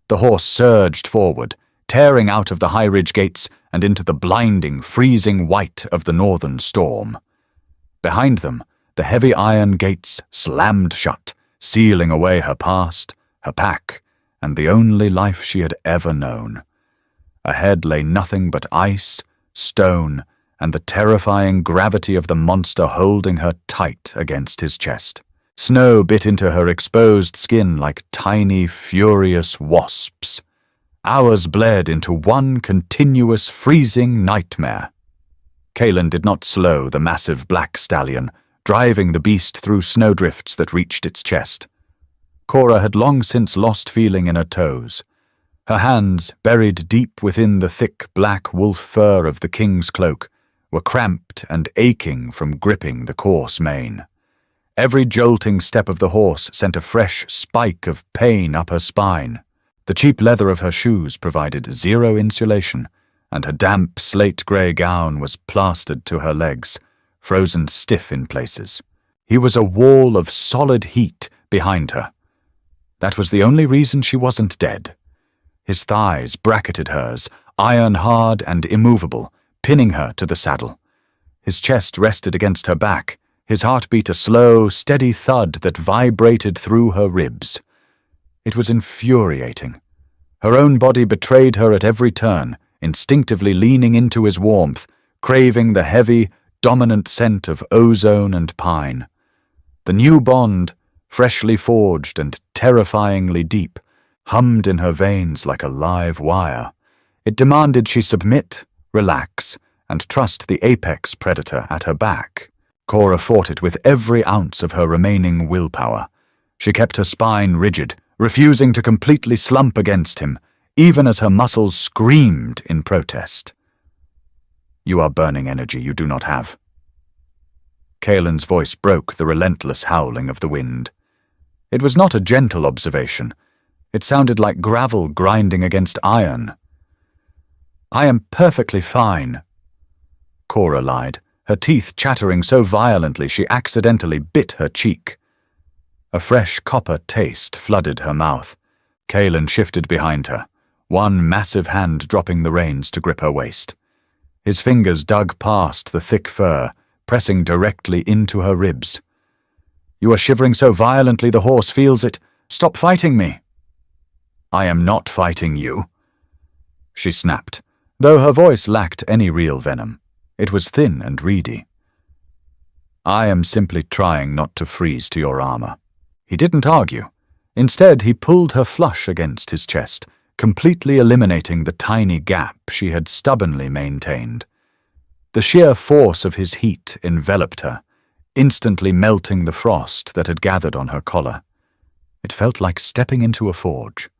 The horse surged forward, tearing out of the high ridge gates and into the blinding, freezing white of the northern storm. Behind them, the heavy iron gates slammed shut, sealing away her past, her pack, and the only life she had ever known. Ahead lay nothing but ice, stone, and the terrifying gravity of the monster holding her tight against his chest. Snow bit into her exposed skin like tiny, furious wasps. Hours bled into one continuous, freezing nightmare. Kaelin did not slow the massive black stallion, driving the beast through snowdrifts that reached its chest. Cora had long since lost feeling in her toes. Her hands, buried deep within the thick black wolf fur of the king's cloak, were cramped and aching from gripping the coarse mane. Every jolting step of the horse sent a fresh spike of pain up her spine. The cheap leather of her shoes provided zero insulation, and her damp slate-grey gown was plastered to her legs, frozen stiff in places. He was a wall of solid heat behind her. That was the only reason she wasn't dead. His thighs bracketed hers, iron-hard and immovable, pinning her to the saddle. His chest rested against her back, his heart beat a slow, steady thud that vibrated through her ribs. It was infuriating. Her own body betrayed her at every turn, instinctively leaning into his warmth, craving the heavy, dominant scent of ozone and pine. The new bond, freshly forged and terrifyingly deep, hummed in her veins like a live wire. It demanded she submit, relax, and trust the apex predator at her back. Cora fought it with every ounce of her remaining willpower. She kept her spine rigid, refusing to completely slump against him, even as her muscles screamed in protest. "You are burning energy you do not have." Kaelin's voice broke the relentless howling of the wind. It was not a gentle observation. It sounded like gravel grinding against iron. "I am perfectly fine," Cora lied, her teeth chattering so violently she accidentally bit her cheek. A fresh copper taste flooded her mouth. Kaelin shifted behind her, one massive hand dropping the reins to grip her waist. His fingers dug past the thick fur, pressing directly into her ribs. "You are shivering so violently the horse feels it. Stop fighting me." "I am not fighting you," she snapped, though her voice lacked any real venom. It was thin and reedy. "I am simply trying not to freeze to your armor." He didn't argue. Instead, he pulled her flush against his chest, completely eliminating the tiny gap she had stubbornly maintained. The sheer force of his heat enveloped her, instantly melting the frost that had gathered on her collar. It felt like stepping into a forge.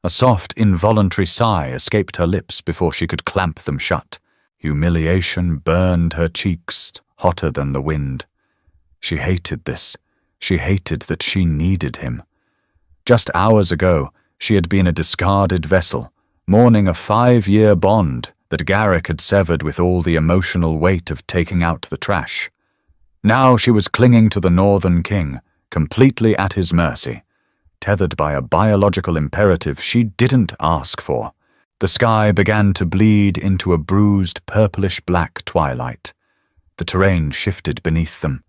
A soft, involuntary sigh escaped her lips before she could clamp them shut. Humiliation burned her cheeks, hotter than the wind. She hated this. She hated that she needed him. Just hours ago, she had been a discarded vessel, mourning a 5-year bond that Garrick had severed with all the emotional weight of taking out the trash. Now she was clinging to the Northern King, completely at his mercy, tethered by a biological imperative she didn't ask for. The sky began to bleed into a bruised purplish-black twilight. The terrain shifted beneath them.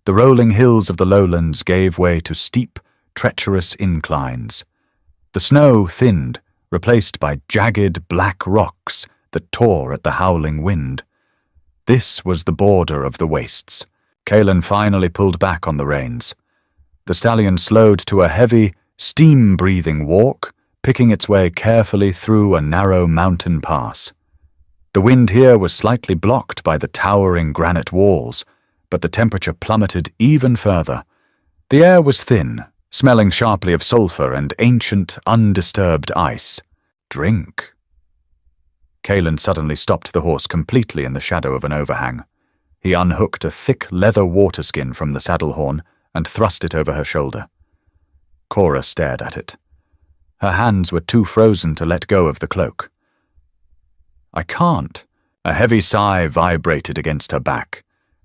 The rolling hills of the lowlands gave way to steep, treacherous inclines. The snow thinned, replaced by jagged black rocks that tore at the howling wind. This was the border of the wastes. Kaelin finally pulled back on the reins. The stallion slowed to a heavy, steam-breathing walk, picking its way carefully through a narrow mountain pass. The wind here was slightly blocked by the towering granite walls, but the temperature plummeted even further. The air was thin, smelling sharply of sulfur and ancient, undisturbed ice. "Drink." Kaelin suddenly stopped the horse completely in the shadow of an overhang. He unhooked a thick leather waterskin from the saddle horn and thrust it over her shoulder. Cora stared at it. Her hands were too frozen to let go of the cloak. "I can't." A heavy sigh vibrated against her back.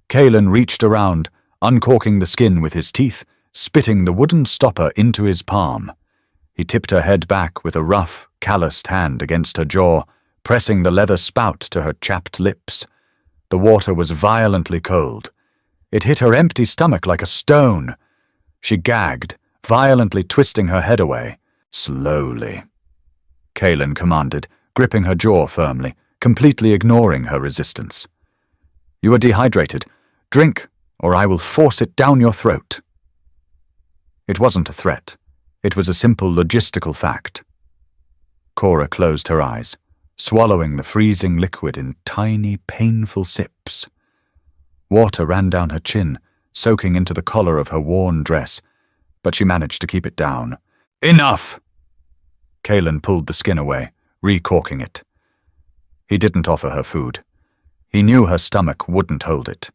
Kaelin reached around, uncorking the skin with his teeth, spitting the wooden stopper into his palm. He tipped her head back with a rough, calloused hand against her jaw, pressing the leather spout to her chapped lips. The water was violently cold. It hit her empty stomach like a stone. She gagged, violently twisting her head away. "Slowly," Kaelin commanded, gripping her jaw firmly, completely ignoring her resistance. "You are dehydrated. Drink, or I will force it down your throat." It wasn't a threat. It was a simple logistical fact. Cora closed her eyes, swallowing the freezing liquid in tiny, painful sips. Water ran down her chin, soaking into the collar of her worn dress, but she managed to keep it down. "Enough!" Kalen pulled the skin away, recorking it. He didn't offer her food. He knew her stomach wouldn't hold it.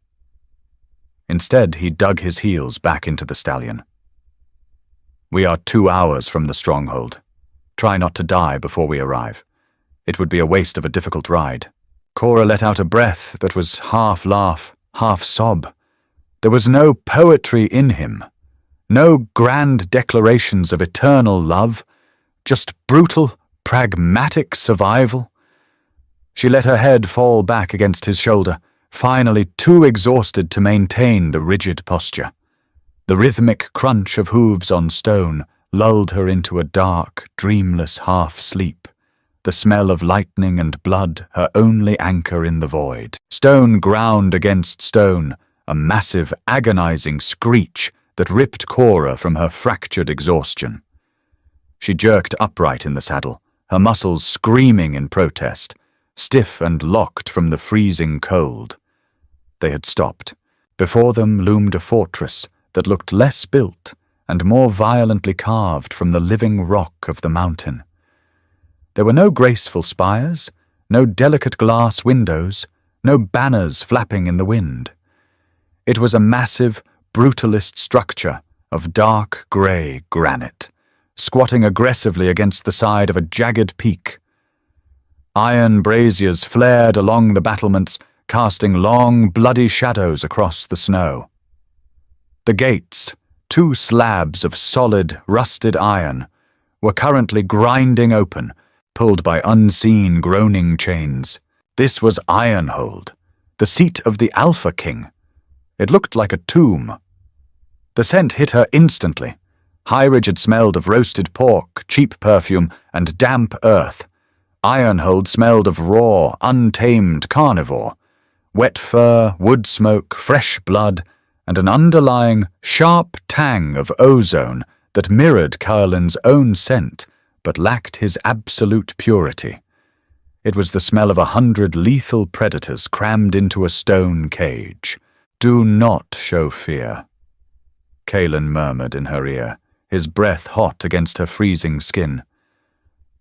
Instead, he dug his heels back into the stallion. "We are 2 hours from the stronghold. Try not to die before we arrive. It would be a waste of a difficult ride." Cora let out a breath that was half laugh, half sob. There was no poetry in him, no grand declarations of eternal love, just brutal, pragmatic survival. She let her head fall back against his shoulder, finally too exhausted to maintain the rigid posture. The rhythmic crunch of hooves on stone lulled her into a dark, dreamless half-sleep, the smell of lightning and blood her only anchor in the void. Stone ground against stone, a massive, agonizing screech that ripped Cora from her fractured exhaustion. She jerked upright in the saddle, her muscles screaming in protest, stiff and locked from the freezing cold. They had stopped. Before them loomed a fortress that looked less built and more violently carved from the living rock of the mountain. There were no graceful spires, no delicate glass windows, no banners flapping in the wind. It was a massive, brutalist structure of dark grey granite, squatting aggressively against the side of a jagged peak. Iron braziers flared along the battlements, casting long, bloody shadows across the snow. The gates, 2 slabs of solid, rusted iron, were currently grinding open, pulled by unseen, groaning chains. This was Ironhold, the seat of the Alpha King. It looked like a tomb. The scent hit her instantly. Highridge had smelled of roasted pork, cheap perfume, and damp earth. Ironhold smelled of raw, untamed carnivore. Wet fur, wood smoke, fresh blood, and an underlying, sharp tang of ozone that mirrored Curlin's own scent, but lacked his absolute purity. It was the smell of 100 lethal predators crammed into a stone cage. "Do not show fear," Kalen murmured in her ear, his breath hot against her freezing skin.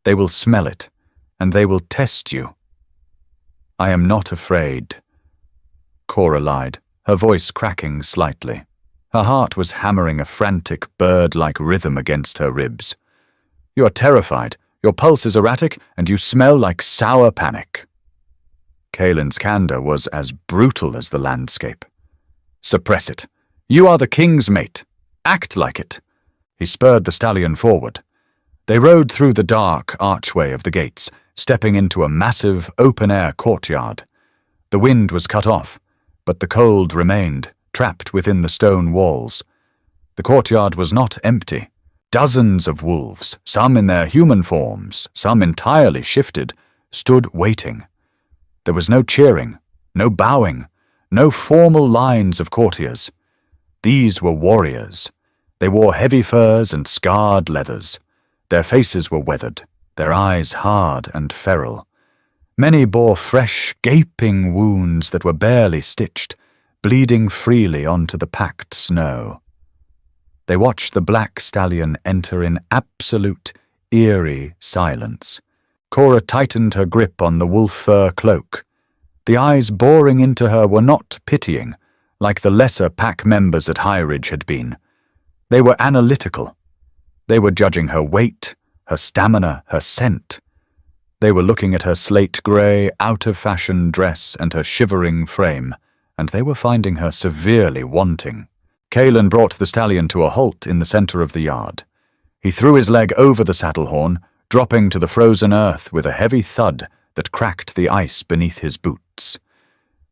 "They will smell it, and they will test you." "I am not afraid," Cora lied, her voice cracking slightly. Her heart was hammering a frantic, bird-like rhythm against her ribs. "You are terrified, your pulse is erratic, and you smell like sour panic." Kalen's candor was as brutal as the landscape. "Suppress it. You are the king's mate. Act like it." He spurred the stallion forward. They rode through the dark archway of the gates, stepping into a massive, open-air courtyard. The wind was cut off, but the cold remained, trapped within the stone walls. The courtyard was not empty. Dozens of wolves, some in their human forms, some entirely shifted, stood waiting. There was no cheering, no bowing, no formal lines of courtiers. These were warriors. They wore heavy furs and scarred leathers. Their faces were weathered, their eyes hard and feral. Many bore fresh, gaping wounds that were barely stitched, bleeding freely onto the packed snow. They watched the black stallion enter in absolute, eerie silence. Cora tightened her grip on the wolf fur cloak. The eyes boring into her were not pitying, like the lesser pack members at Highridge had been. They were analytical. They were judging her weight, her stamina, her scent. They were looking at her slate-grey, out-of-fashion dress and her shivering frame, and they were finding her severely wanting. Kalen brought the stallion to a halt in the center of the yard. He threw his leg over the saddle horn, dropping to the frozen earth with a heavy thud that cracked the ice beneath his boots.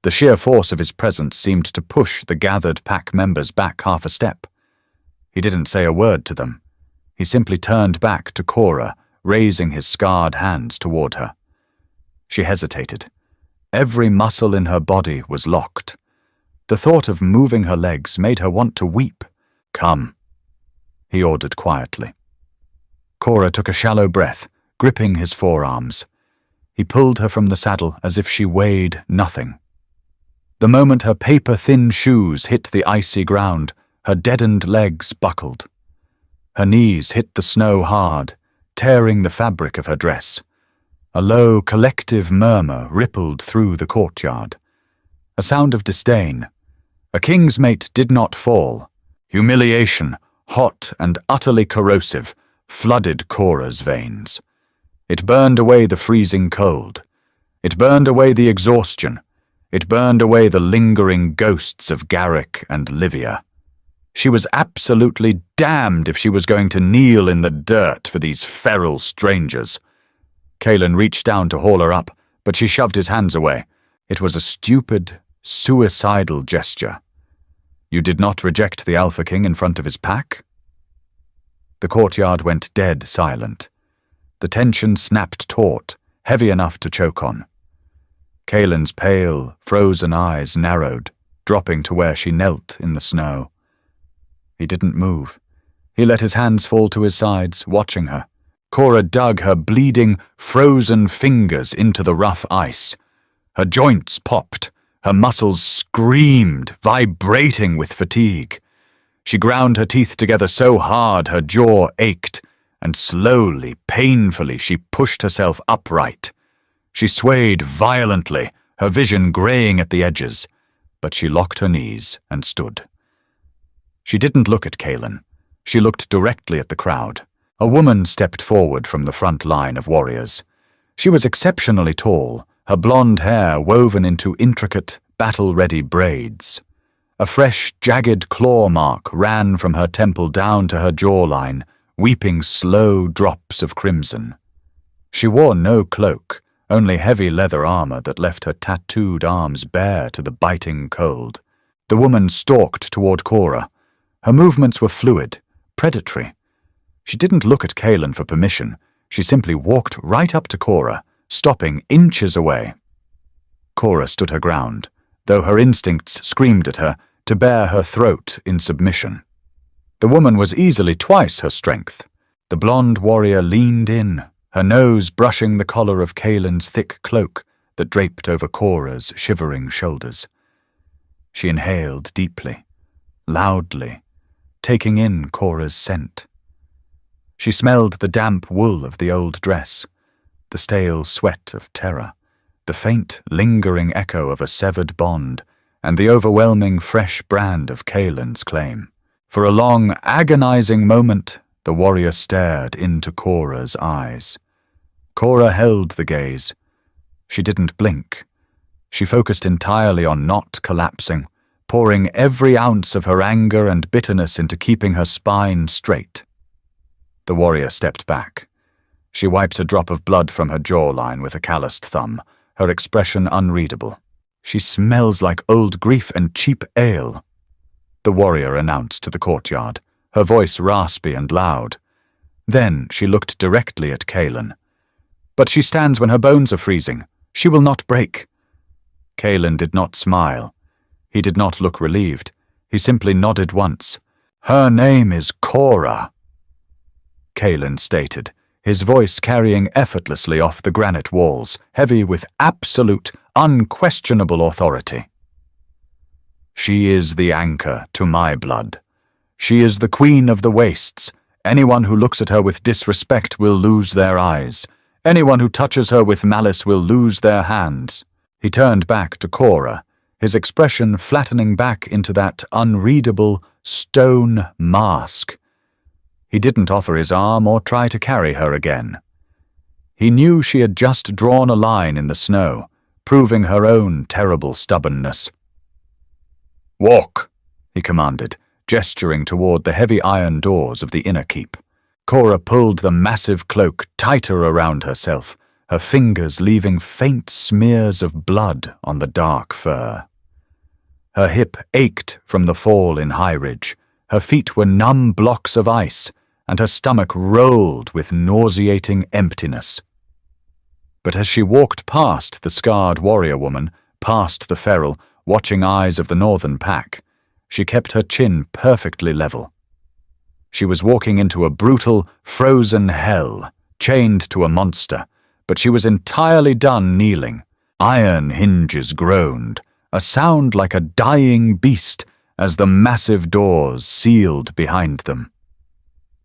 The sheer force of his presence seemed to push the gathered pack members back half a step. He didn't say a word to them. He simply turned back to Cora, raising his scarred hands toward her. She hesitated. Every muscle in her body was locked. The thought of moving her legs made her want to weep. "Come." he ordered quietly. Cora took a shallow breath, gripping his forearms. He pulled her from the saddle as if she weighed nothing. The moment her paper-thin shoes hit the icy ground, her deadened legs buckled. Her knees hit the snow hard, tearing the fabric of her dress. A low, collective murmur rippled through the courtyard. A sound of disdain. A king's mate did not fall. Humiliation, hot and utterly corrosive, flooded Cora's veins. It burned away the freezing cold. It burned away the exhaustion. It burned away the lingering ghosts of Garrick and Livia. She was absolutely damned if she was going to kneel in the dirt for these feral strangers. Kaelin reached down to haul her up, but she shoved his hands away. It was a stupid, suicidal gesture. You did not reject the Alpha King in front of his pack? The courtyard went dead silent. The tension snapped taut, heavy enough to choke on. Kaelin's pale, frozen eyes narrowed, dropping to where she knelt in the snow. He didn't move. He let his hands fall to his sides, watching her. Cora dug her bleeding, frozen fingers into the rough ice. Her joints popped. Her muscles screamed, vibrating with fatigue. She ground her teeth together so hard her jaw ached, and slowly, painfully, she pushed herself upright. She swayed violently, her vision graying at the edges, but she locked her knees and stood. She didn't look at Kaelin. She looked directly at the crowd. A woman stepped forward from the front line of warriors. She was exceptionally tall, her blonde hair woven into intricate, battle-ready braids. A fresh, jagged claw mark ran from her temple down to her jawline, weeping slow drops of crimson. She wore no cloak, only heavy leather armor that left her tattooed arms bare to the biting cold. The woman stalked toward Cora. Her movements were fluid, predatory. She didn't look at Kaelin for permission. She simply walked right up to Cora, stopping inches away. Cora stood her ground, though her instincts screamed at her to bare her throat in submission. The woman was easily twice her strength. The blonde warrior leaned in, her nose brushing the collar of Kaelin's thick cloak that draped over Cora's shivering shoulders. She inhaled deeply, loudly, taking in Cora's scent. She smelled the damp wool of the old dress, the stale sweat of terror, the faint, lingering echo of a severed bond, and the overwhelming fresh brand of Kaelin's claim. For a long, agonizing moment, the warrior stared into Cora's eyes. Cora held the gaze. She didn't blink. She focused entirely on not collapsing, pouring every ounce of her anger and bitterness into keeping her spine straight. The warrior stepped back. She wiped a drop of blood from her jawline with a calloused thumb, her expression unreadable. "She smells like old grief and cheap ale," the warrior announced to the courtyard, her voice raspy and loud. Then she looked directly at Kaelin. "But she stands when her bones are freezing. She will not break." Kaelin did not smile. He did not look relieved. He simply nodded once. "Her name is Cora," Kaelin stated, his voice carrying effortlessly off the granite walls, heavy with absolute, unquestionable authority. "She is the anchor to my blood. She is the queen of the wastes. Anyone who looks at her with disrespect will lose their eyes. Anyone who touches her with malice will lose their hands." He turned back to Cora, his expression flattening back into that unreadable, stone mask. He didn't offer his arm or try to carry her again. He knew she had just drawn a line in the snow, proving her own terrible stubbornness. "Walk," he commanded, gesturing toward the heavy iron doors of the inner keep. Cora pulled the massive cloak tighter around herself, her fingers leaving faint smears of blood on the dark fur. Her hip ached from the fall in High Ridge, her feet were numb blocks of ice, and her stomach rolled with nauseating emptiness. But as she walked past the scarred warrior woman, past the feral, watching eyes of the northern pack, she kept her chin perfectly level. She was walking into a brutal, frozen hell, chained to a monster, but she was entirely done kneeling. Iron hinges groaned, a sound like a dying beast as the massive doors sealed behind them.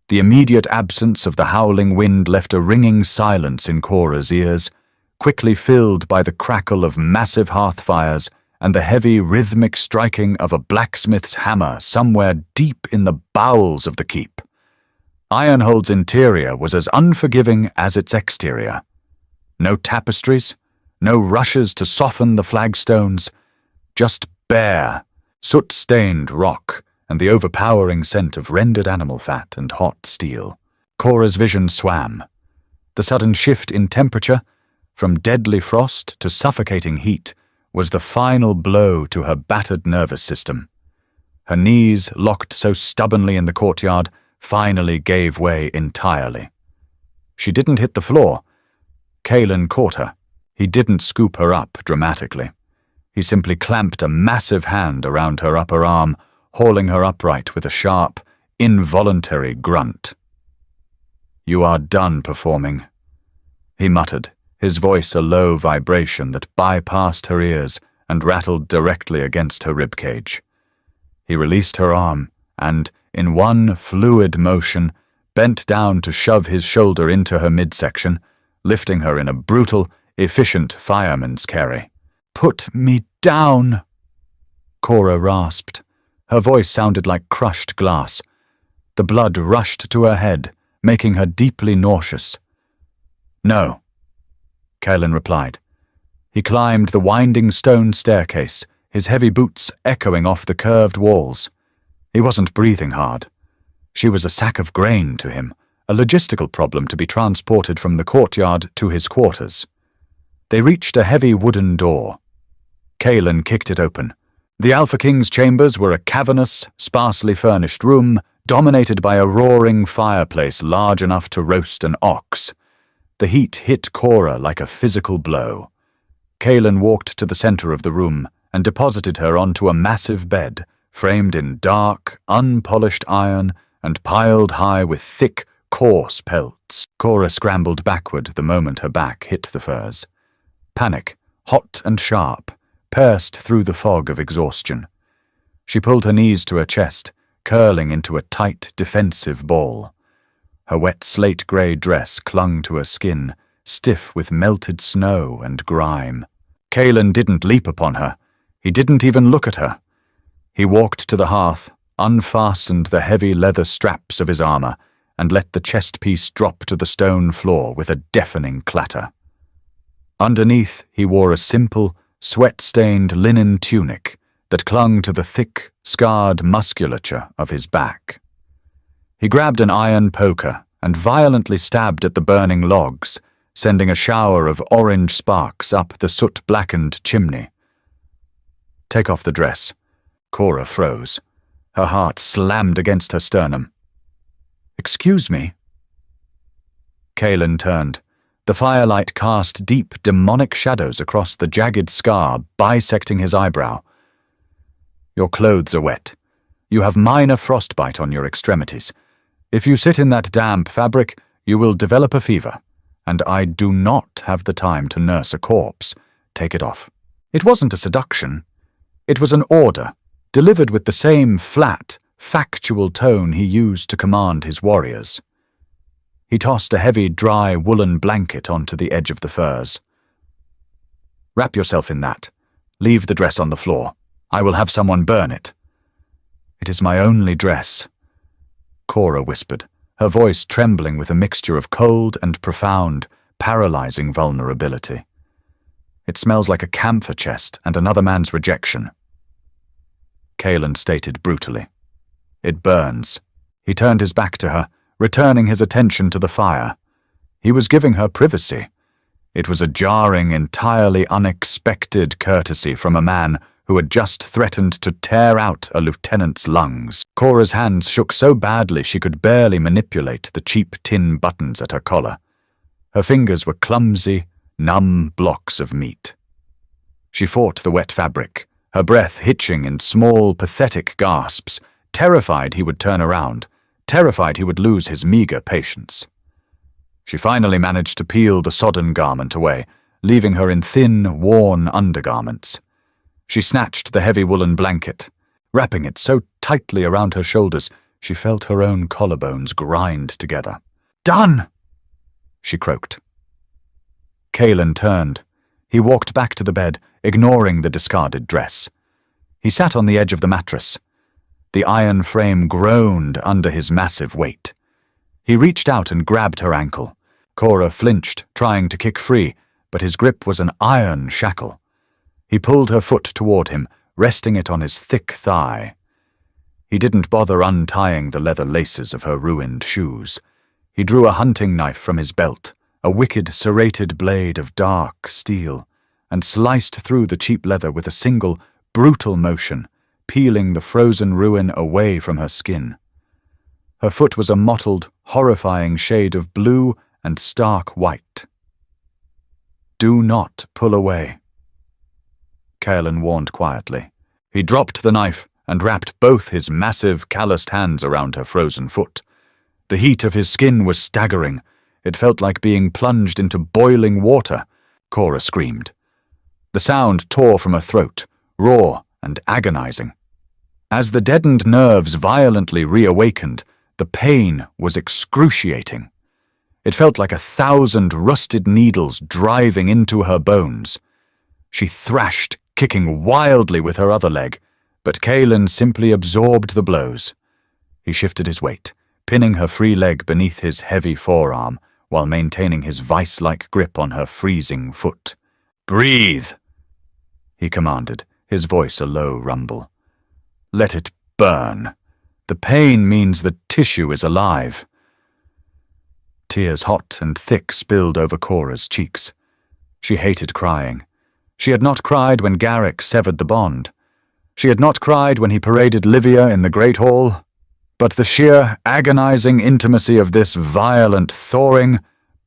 The immediate absence of the howling wind left a ringing silence in Cora's ears, quickly filled by the crackle of massive hearth fires and the heavy rhythmic striking of a blacksmith's hammer somewhere deep in the bowels of the keep. Ironhold's interior was as unforgiving as its exterior. No tapestries, no rushes to soften the flagstones, just bare, soot-stained rock and the overpowering scent of rendered animal fat and hot steel. Cora's vision swam. The sudden shift in temperature, from deadly frost to suffocating heat, was the final blow to her battered nervous system. Her knees, locked so stubbornly in the courtyard, finally gave way entirely. She didn't hit the floor. Kalen caught her. He didn't scoop her up dramatically. He simply clamped a massive hand around her upper arm, hauling her upright with a sharp, involuntary grunt. "You are done performing," he muttered, his voice a low vibration that bypassed her ears and rattled directly against her ribcage. He released her arm and, in one fluid motion, bent down to shove his shoulder into her midsection, lifting her in a brutal, efficient fireman's carry. "Put me down," Cora rasped. Her voice sounded like crushed glass. The blood rushed to her head, making her deeply nauseous. "No," Kalen replied. He climbed the winding stone staircase, his heavy boots echoing off the curved walls. He wasn't breathing hard. She was a sack of grain to him, a logistical problem to be transported from the courtyard to his quarters. They reached a heavy wooden door. Kalen kicked it open. The Alpha King's chambers were a cavernous, sparsely furnished room, dominated by a roaring fireplace large enough to roast an ox. The heat hit Cora like a physical blow. Kalen walked to the center of the room and deposited her onto a massive bed, framed in dark, unpolished iron and piled high with thick, coarse pelts. Cora scrambled backward the moment her back hit the furs. Panic, hot and sharp, pierced through the fog of exhaustion. She pulled her knees to her chest, curling into a tight, defensive ball. Her wet slate-grey dress clung to her skin, stiff with melted snow and grime. Kalen didn't leap upon her. He didn't even look at her. He walked to the hearth, unfastened the heavy leather straps of his armor, and let the chest piece drop to the stone floor with a deafening clatter. Underneath, he wore a simple, sweat-stained linen tunic that clung to the thick, scarred musculature of his back. He grabbed an iron poker and violently stabbed at the burning logs, sending a shower of orange sparks up the soot-blackened chimney. "Take off the dress." Cora froze. Her heart slammed against her sternum. "Excuse me?" Kalen turned. The firelight cast deep, demonic shadows across the jagged scar bisecting his eyebrow. "Your clothes are wet. You have minor frostbite on your extremities. If you sit in that damp fabric, you will develop a fever, and I do not have the time to nurse a corpse. Take it off." It wasn't a seduction. It was an order, delivered with the same flat, factual tone he used to command his warriors. He tossed a heavy, dry woolen blanket onto the edge of the furs. "Wrap yourself in that. Leave the dress on the floor. I will have someone burn it." "It is my only dress," Cora whispered, her voice trembling with a mixture of cold and profound, paralyzing vulnerability. "It smells like a camphor chest and another man's rejection." Kalen stated brutally. "It burns." He turned his back to her, returning his attention to the fire. He was giving her privacy. It was a jarring, entirely unexpected courtesy from a man who had just threatened to tear out a lieutenant's lungs. Cora's hands shook so badly she could barely manipulate the cheap tin buttons at her collar. Her fingers were clumsy, numb blocks of meat. She fought the wet fabric, her breath hitching in small, pathetic gasps, terrified he would turn around, terrified he would lose his meager patience. She finally managed to peel the sodden garment away, leaving her in thin, worn undergarments. She snatched the heavy woolen blanket. Wrapping it so tightly around her shoulders, she felt her own collarbones grind together. "Done!" she croaked. Kalen turned. He walked back to the bed, ignoring the discarded dress. He sat on the edge of the mattress. The iron frame groaned under his massive weight. He reached out and grabbed her ankle. Cora flinched, trying to kick free, but his grip was an iron shackle. He pulled her foot toward him, resting it on his thick thigh. He didn't bother untying the leather laces of her ruined shoes. He drew a hunting knife from his belt, a wicked serrated blade of dark steel, and sliced through the cheap leather with a single, brutal motion, peeling the frozen ruin away from her skin. Her foot was a mottled, horrifying shade of blue and stark white. "Do not pull away," Kalen warned quietly. He dropped the knife and wrapped both his massive, calloused hands around her frozen foot. The heat of his skin was staggering. It felt like being plunged into boiling water. Cora screamed. The sound tore from her throat, raw and agonizing. As the deadened nerves violently reawakened, the pain was excruciating. It felt like 1,000 rusted needles driving into her bones. She thrashed, kicking wildly with her other leg, but Kalen simply absorbed the blows. He shifted his weight, pinning her free leg beneath his heavy forearm while maintaining his vice-like grip on her freezing foot. "Breathe," he commanded, his voice a low rumble. "Let it burn. The pain means the tissue is alive." Tears hot and thick spilled over Cora's cheeks. She hated crying. She had not cried when Garrick severed the bond. She had not cried when he paraded Livia in the Great Hall. But the sheer, agonizing intimacy of this violent thawing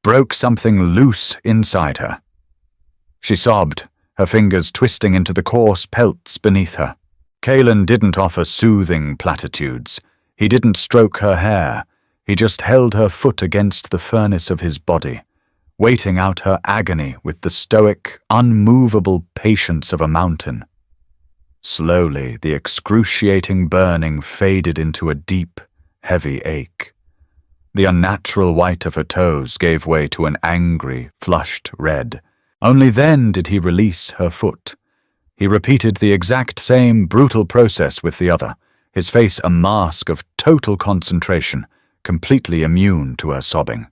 broke something loose inside her. She sobbed, her fingers twisting into the coarse pelts beneath her. Kalen didn't offer soothing platitudes. He didn't stroke her hair. He just held her foot against the furnace of his body, waiting out her agony with the stoic, unmovable patience of a mountain. Slowly, the excruciating burning faded into a deep, heavy ache. The unnatural white of her toes gave way to an angry, flushed red. Only then did he release her foot. He repeated the exact same brutal process with the other, his face a mask of total concentration, completely immune to her sobbing.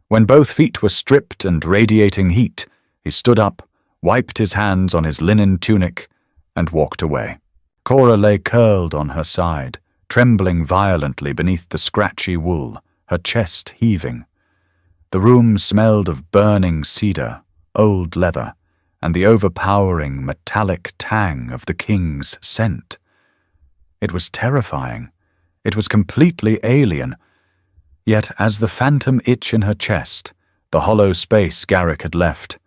When both feet were stripped and radiating heat, he stood up, wiped his hands on his linen tunic, and walked away. Cora lay curled on her side, trembling violently beneath the scratchy wool, her chest heaving. The room smelled of burning cedar, old leather, and the overpowering metallic tang of the king's scent. It was terrifying. It was completely alien. Yet as the phantom itch in her chest, the hollow space Garrick had left,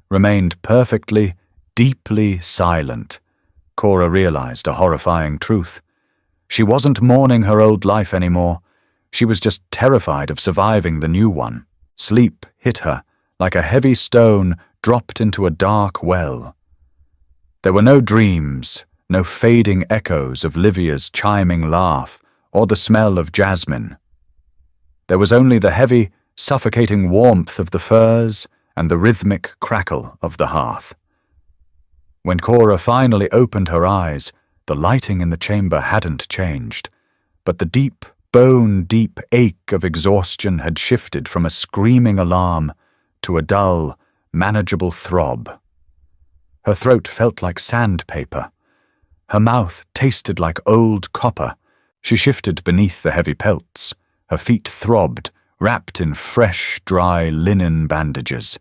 remained perfectly, deeply silent, Cora realized a horrifying truth. She wasn't mourning her old life anymore. She was just terrified of surviving the new one. Sleep hit her, like a heavy stone dropped into a dark well. There were no dreams, no fading echoes of Livia's chiming laugh or the smell of jasmine. There was only the heavy, suffocating warmth of the furs and the rhythmic crackle of the hearth. When Cora finally opened her eyes, the lighting in the chamber hadn't changed, but the deep, bone-deep ache of exhaustion had shifted from a screaming alarm to a dull, manageable throb. Her throat felt like sandpaper. Her mouth tasted like old copper. She shifted beneath the heavy pelts. Her feet throbbed, wrapped in fresh, dry linen bandages.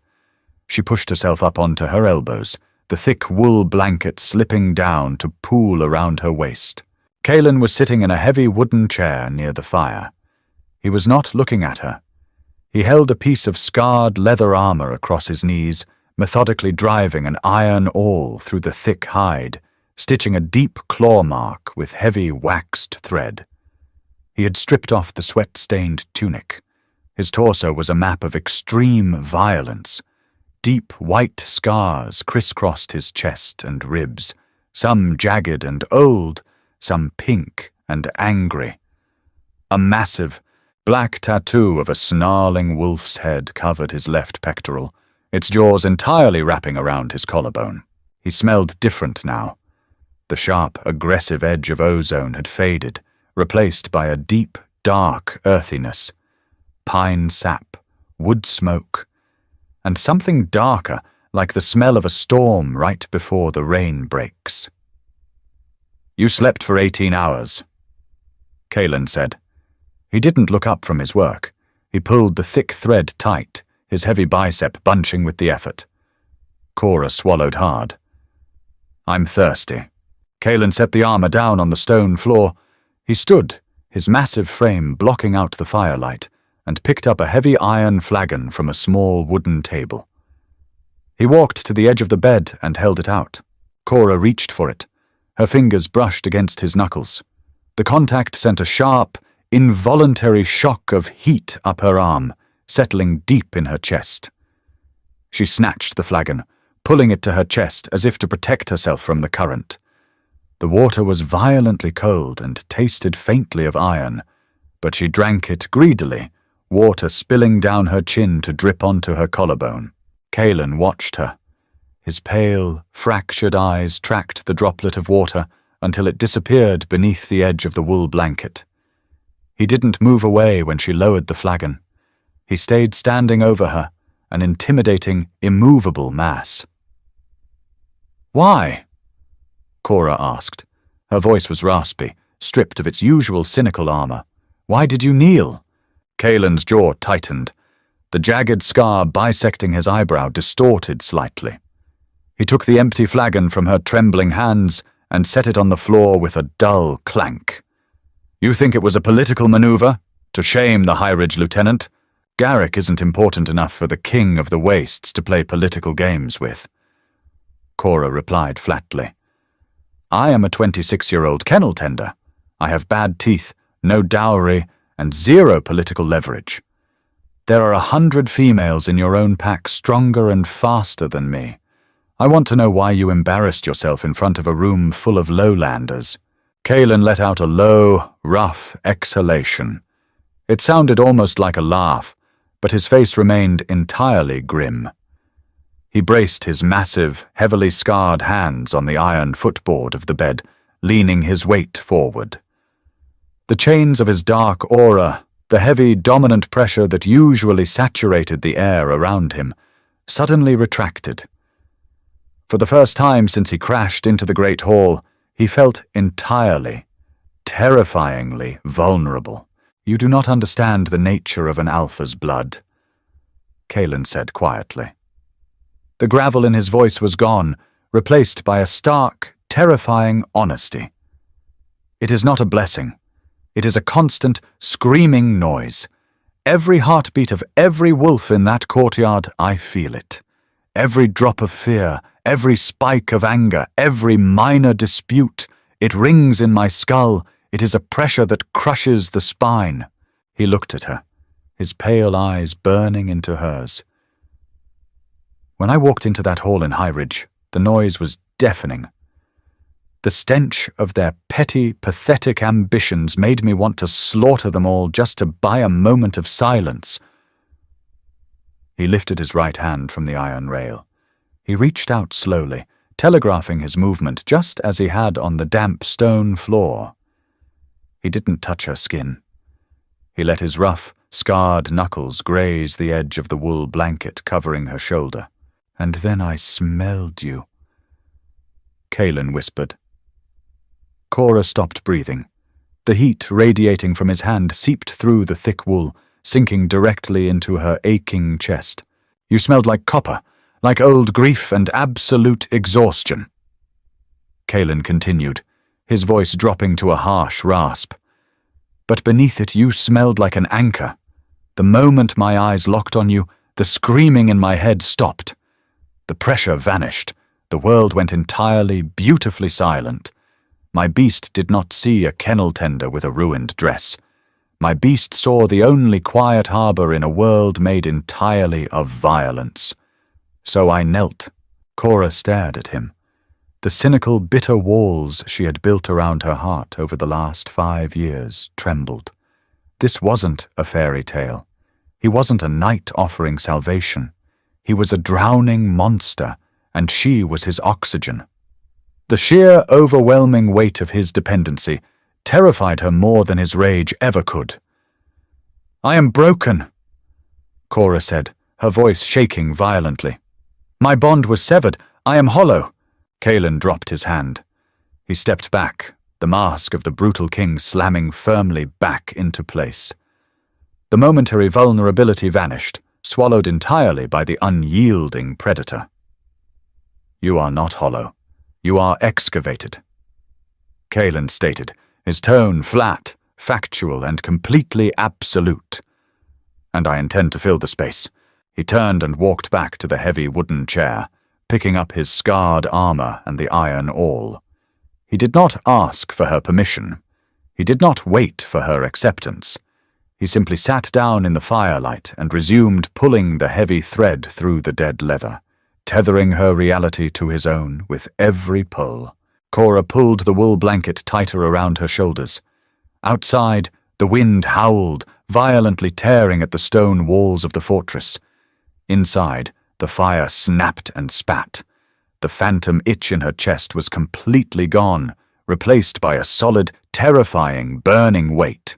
She pushed herself up onto her elbows, the thick wool blanket slipping down to pool around her waist. Kalen was sitting in a heavy wooden chair near the fire. He was not looking at her. He held a piece of scarred leather armor across his knees, methodically driving an iron awl through the thick hide, stitching a deep claw mark with heavy waxed thread. He had stripped off the sweat-stained tunic. His torso was a map of extreme violence. Deep white scars crisscrossed his chest and ribs, some jagged and old, some pink and angry. A massive, black tattoo of a snarling wolf's head covered his left pectoral, its jaws entirely wrapping around his collarbone. He smelled different now. The sharp, aggressive edge of ozone had faded, replaced by a deep, dark earthiness. Pine sap, wood smoke, and something darker, like the smell of a storm right before the rain breaks. "You slept for 18 hours," Kalen said. He didn't look up from his work. He pulled the thick thread tight, his heavy bicep bunching with the effort. Cora swallowed hard. "I'm thirsty." Kalen set the armor down on the stone floor. He stood, his massive frame blocking out the firelight, and picked up a heavy iron flagon from a small wooden table. He walked to the edge of the bed and held it out. Cora reached for it. Her fingers brushed against his knuckles. The contact sent a sharp, involuntary shock of heat up her arm, settling deep in her chest. She snatched the flagon, pulling it to her chest as if to protect herself from the current. The water was violently cold and tasted faintly of iron, but she drank it greedily, water spilling down her chin to drip onto her collarbone. Kalen watched her. His pale, fractured eyes tracked the droplet of water until it disappeared beneath the edge of the wool blanket. He didn't move away when she lowered the flagon. He stayed standing over her, an intimidating, immovable mass. "Why?" Cora asked. Her voice was raspy, stripped of its usual cynical armor. "Why did you kneel?" Kalen's jaw tightened. The jagged scar bisecting his eyebrow distorted slightly. He took the empty flagon from her trembling hands and set it on the floor with a dull clank. "You think it was a political maneuver? To shame the High Ridge lieutenant? Garrick isn't important enough for the king of the wastes to play political games with." Cora replied flatly. "I am a 26-year-old kennel tender. I have bad teeth, no dowry, and zero political leverage. There are 100 females in your own pack stronger and faster than me. I want to know why you embarrassed yourself in front of a room full of lowlanders." Kalen let out a low, rough exhalation. It sounded almost like a laugh, but his face remained entirely grim. He braced his massive, heavily scarred hands on the iron footboard of the bed, leaning his weight forward. The chains of his dark aura, the heavy, dominant pressure that usually saturated the air around him, suddenly retracted. For the first time since he crashed into the great hall, he felt entirely, terrifyingly vulnerable. "You do not understand the nature of an alpha's blood," Kalen said quietly. The gravel in his voice was gone, replaced by a stark, terrifying honesty. "It is not a blessing. It is a constant, screaming noise. Every heartbeat of every wolf in that courtyard, I feel it. Every drop of fear, every spike of anger, every minor dispute, it rings in my skull. It is a pressure that crushes the spine." He looked at her, his pale eyes burning into hers. "When I walked into that hall in High Ridge, the noise was deafening. The stench of their petty, pathetic ambitions made me want to slaughter them all just to buy a moment of silence." He lifted his right hand from the iron rail. He reached out slowly, telegraphing his movement just as he had on the damp stone floor. He didn't touch her skin. He let his rough, scarred knuckles graze the edge of the wool blanket covering her shoulder. "And then I smelled you," Kalen whispered. Cora stopped breathing. The heat radiating from his hand seeped through the thick wool, sinking directly into her aching chest. "You smelled like copper, like old grief and absolute exhaustion," Kalen continued, his voice dropping to a harsh rasp. "But beneath it you smelled like an anchor. The moment my eyes locked on you, the screaming in my head stopped. The pressure vanished. The world went entirely, beautifully silent. My beast did not see a kennel tender with a ruined dress. My beast saw the only quiet harbor in a world made entirely of violence. So I knelt. Cora stared at him. The cynical, bitter walls she had built around her heart over the last 5 years trembled. This wasn't a fairy tale. He wasn't a knight offering salvation. He was a drowning monster, and she was his oxygen. The sheer, overwhelming weight of his dependency terrified her more than his rage ever could. "I am broken," Cora said, her voice shaking violently. "My bond was severed. I am hollow." Kaelin dropped his hand. He stepped back, the mask of the brutal king slamming firmly back into place. The momentary vulnerability vanished, swallowed entirely by the unyielding predator. "You are not hollow. You are excavated," Kaelin stated, his tone flat, factual, and completely absolute. "And I intend to fill the space." He turned and walked back to the heavy wooden chair, picking up his scarred armor and the iron awl. He did not ask for her permission. He did not wait for her acceptance. He simply sat down in the firelight and resumed pulling the heavy thread through the dead leather, tethering her reality to his own with every pull. Cora pulled the wool blanket tighter around her shoulders. Outside, the wind howled, violently tearing at the stone walls of the fortress. Inside, the fire snapped and spat. The phantom itch in her chest was completely gone, replaced by a solid, terrifying, burning weight.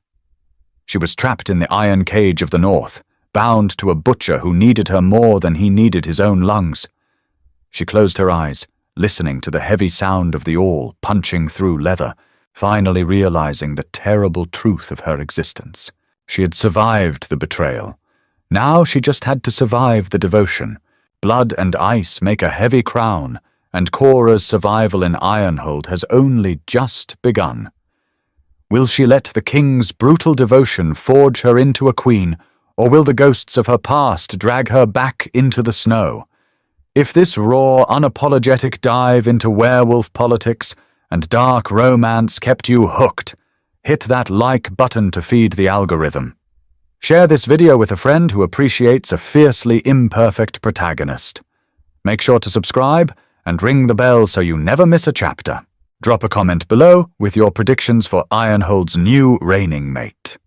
She was trapped in the iron cage of the north, bound to a butcher who needed her more than he needed his own lungs. She closed her eyes, listening to the heavy sound of the awl punching through leather, finally realizing the terrible truth of her existence. She had survived the betrayal. Now she just had to survive the devotion. Blood and ice make a heavy crown, and Cora's survival in Ironhold has only just begun. Will she let the king's brutal devotion forge her into a queen, or will the ghosts of her past drag her back into the snow? If this raw, unapologetic dive into werewolf politics and dark romance kept you hooked, hit that like button to feed the algorithm. Share this video with a friend who appreciates a fiercely imperfect protagonist. Make sure to subscribe and ring the bell so you never miss a chapter. Drop a comment below with your predictions for Ironhold's new reigning mate.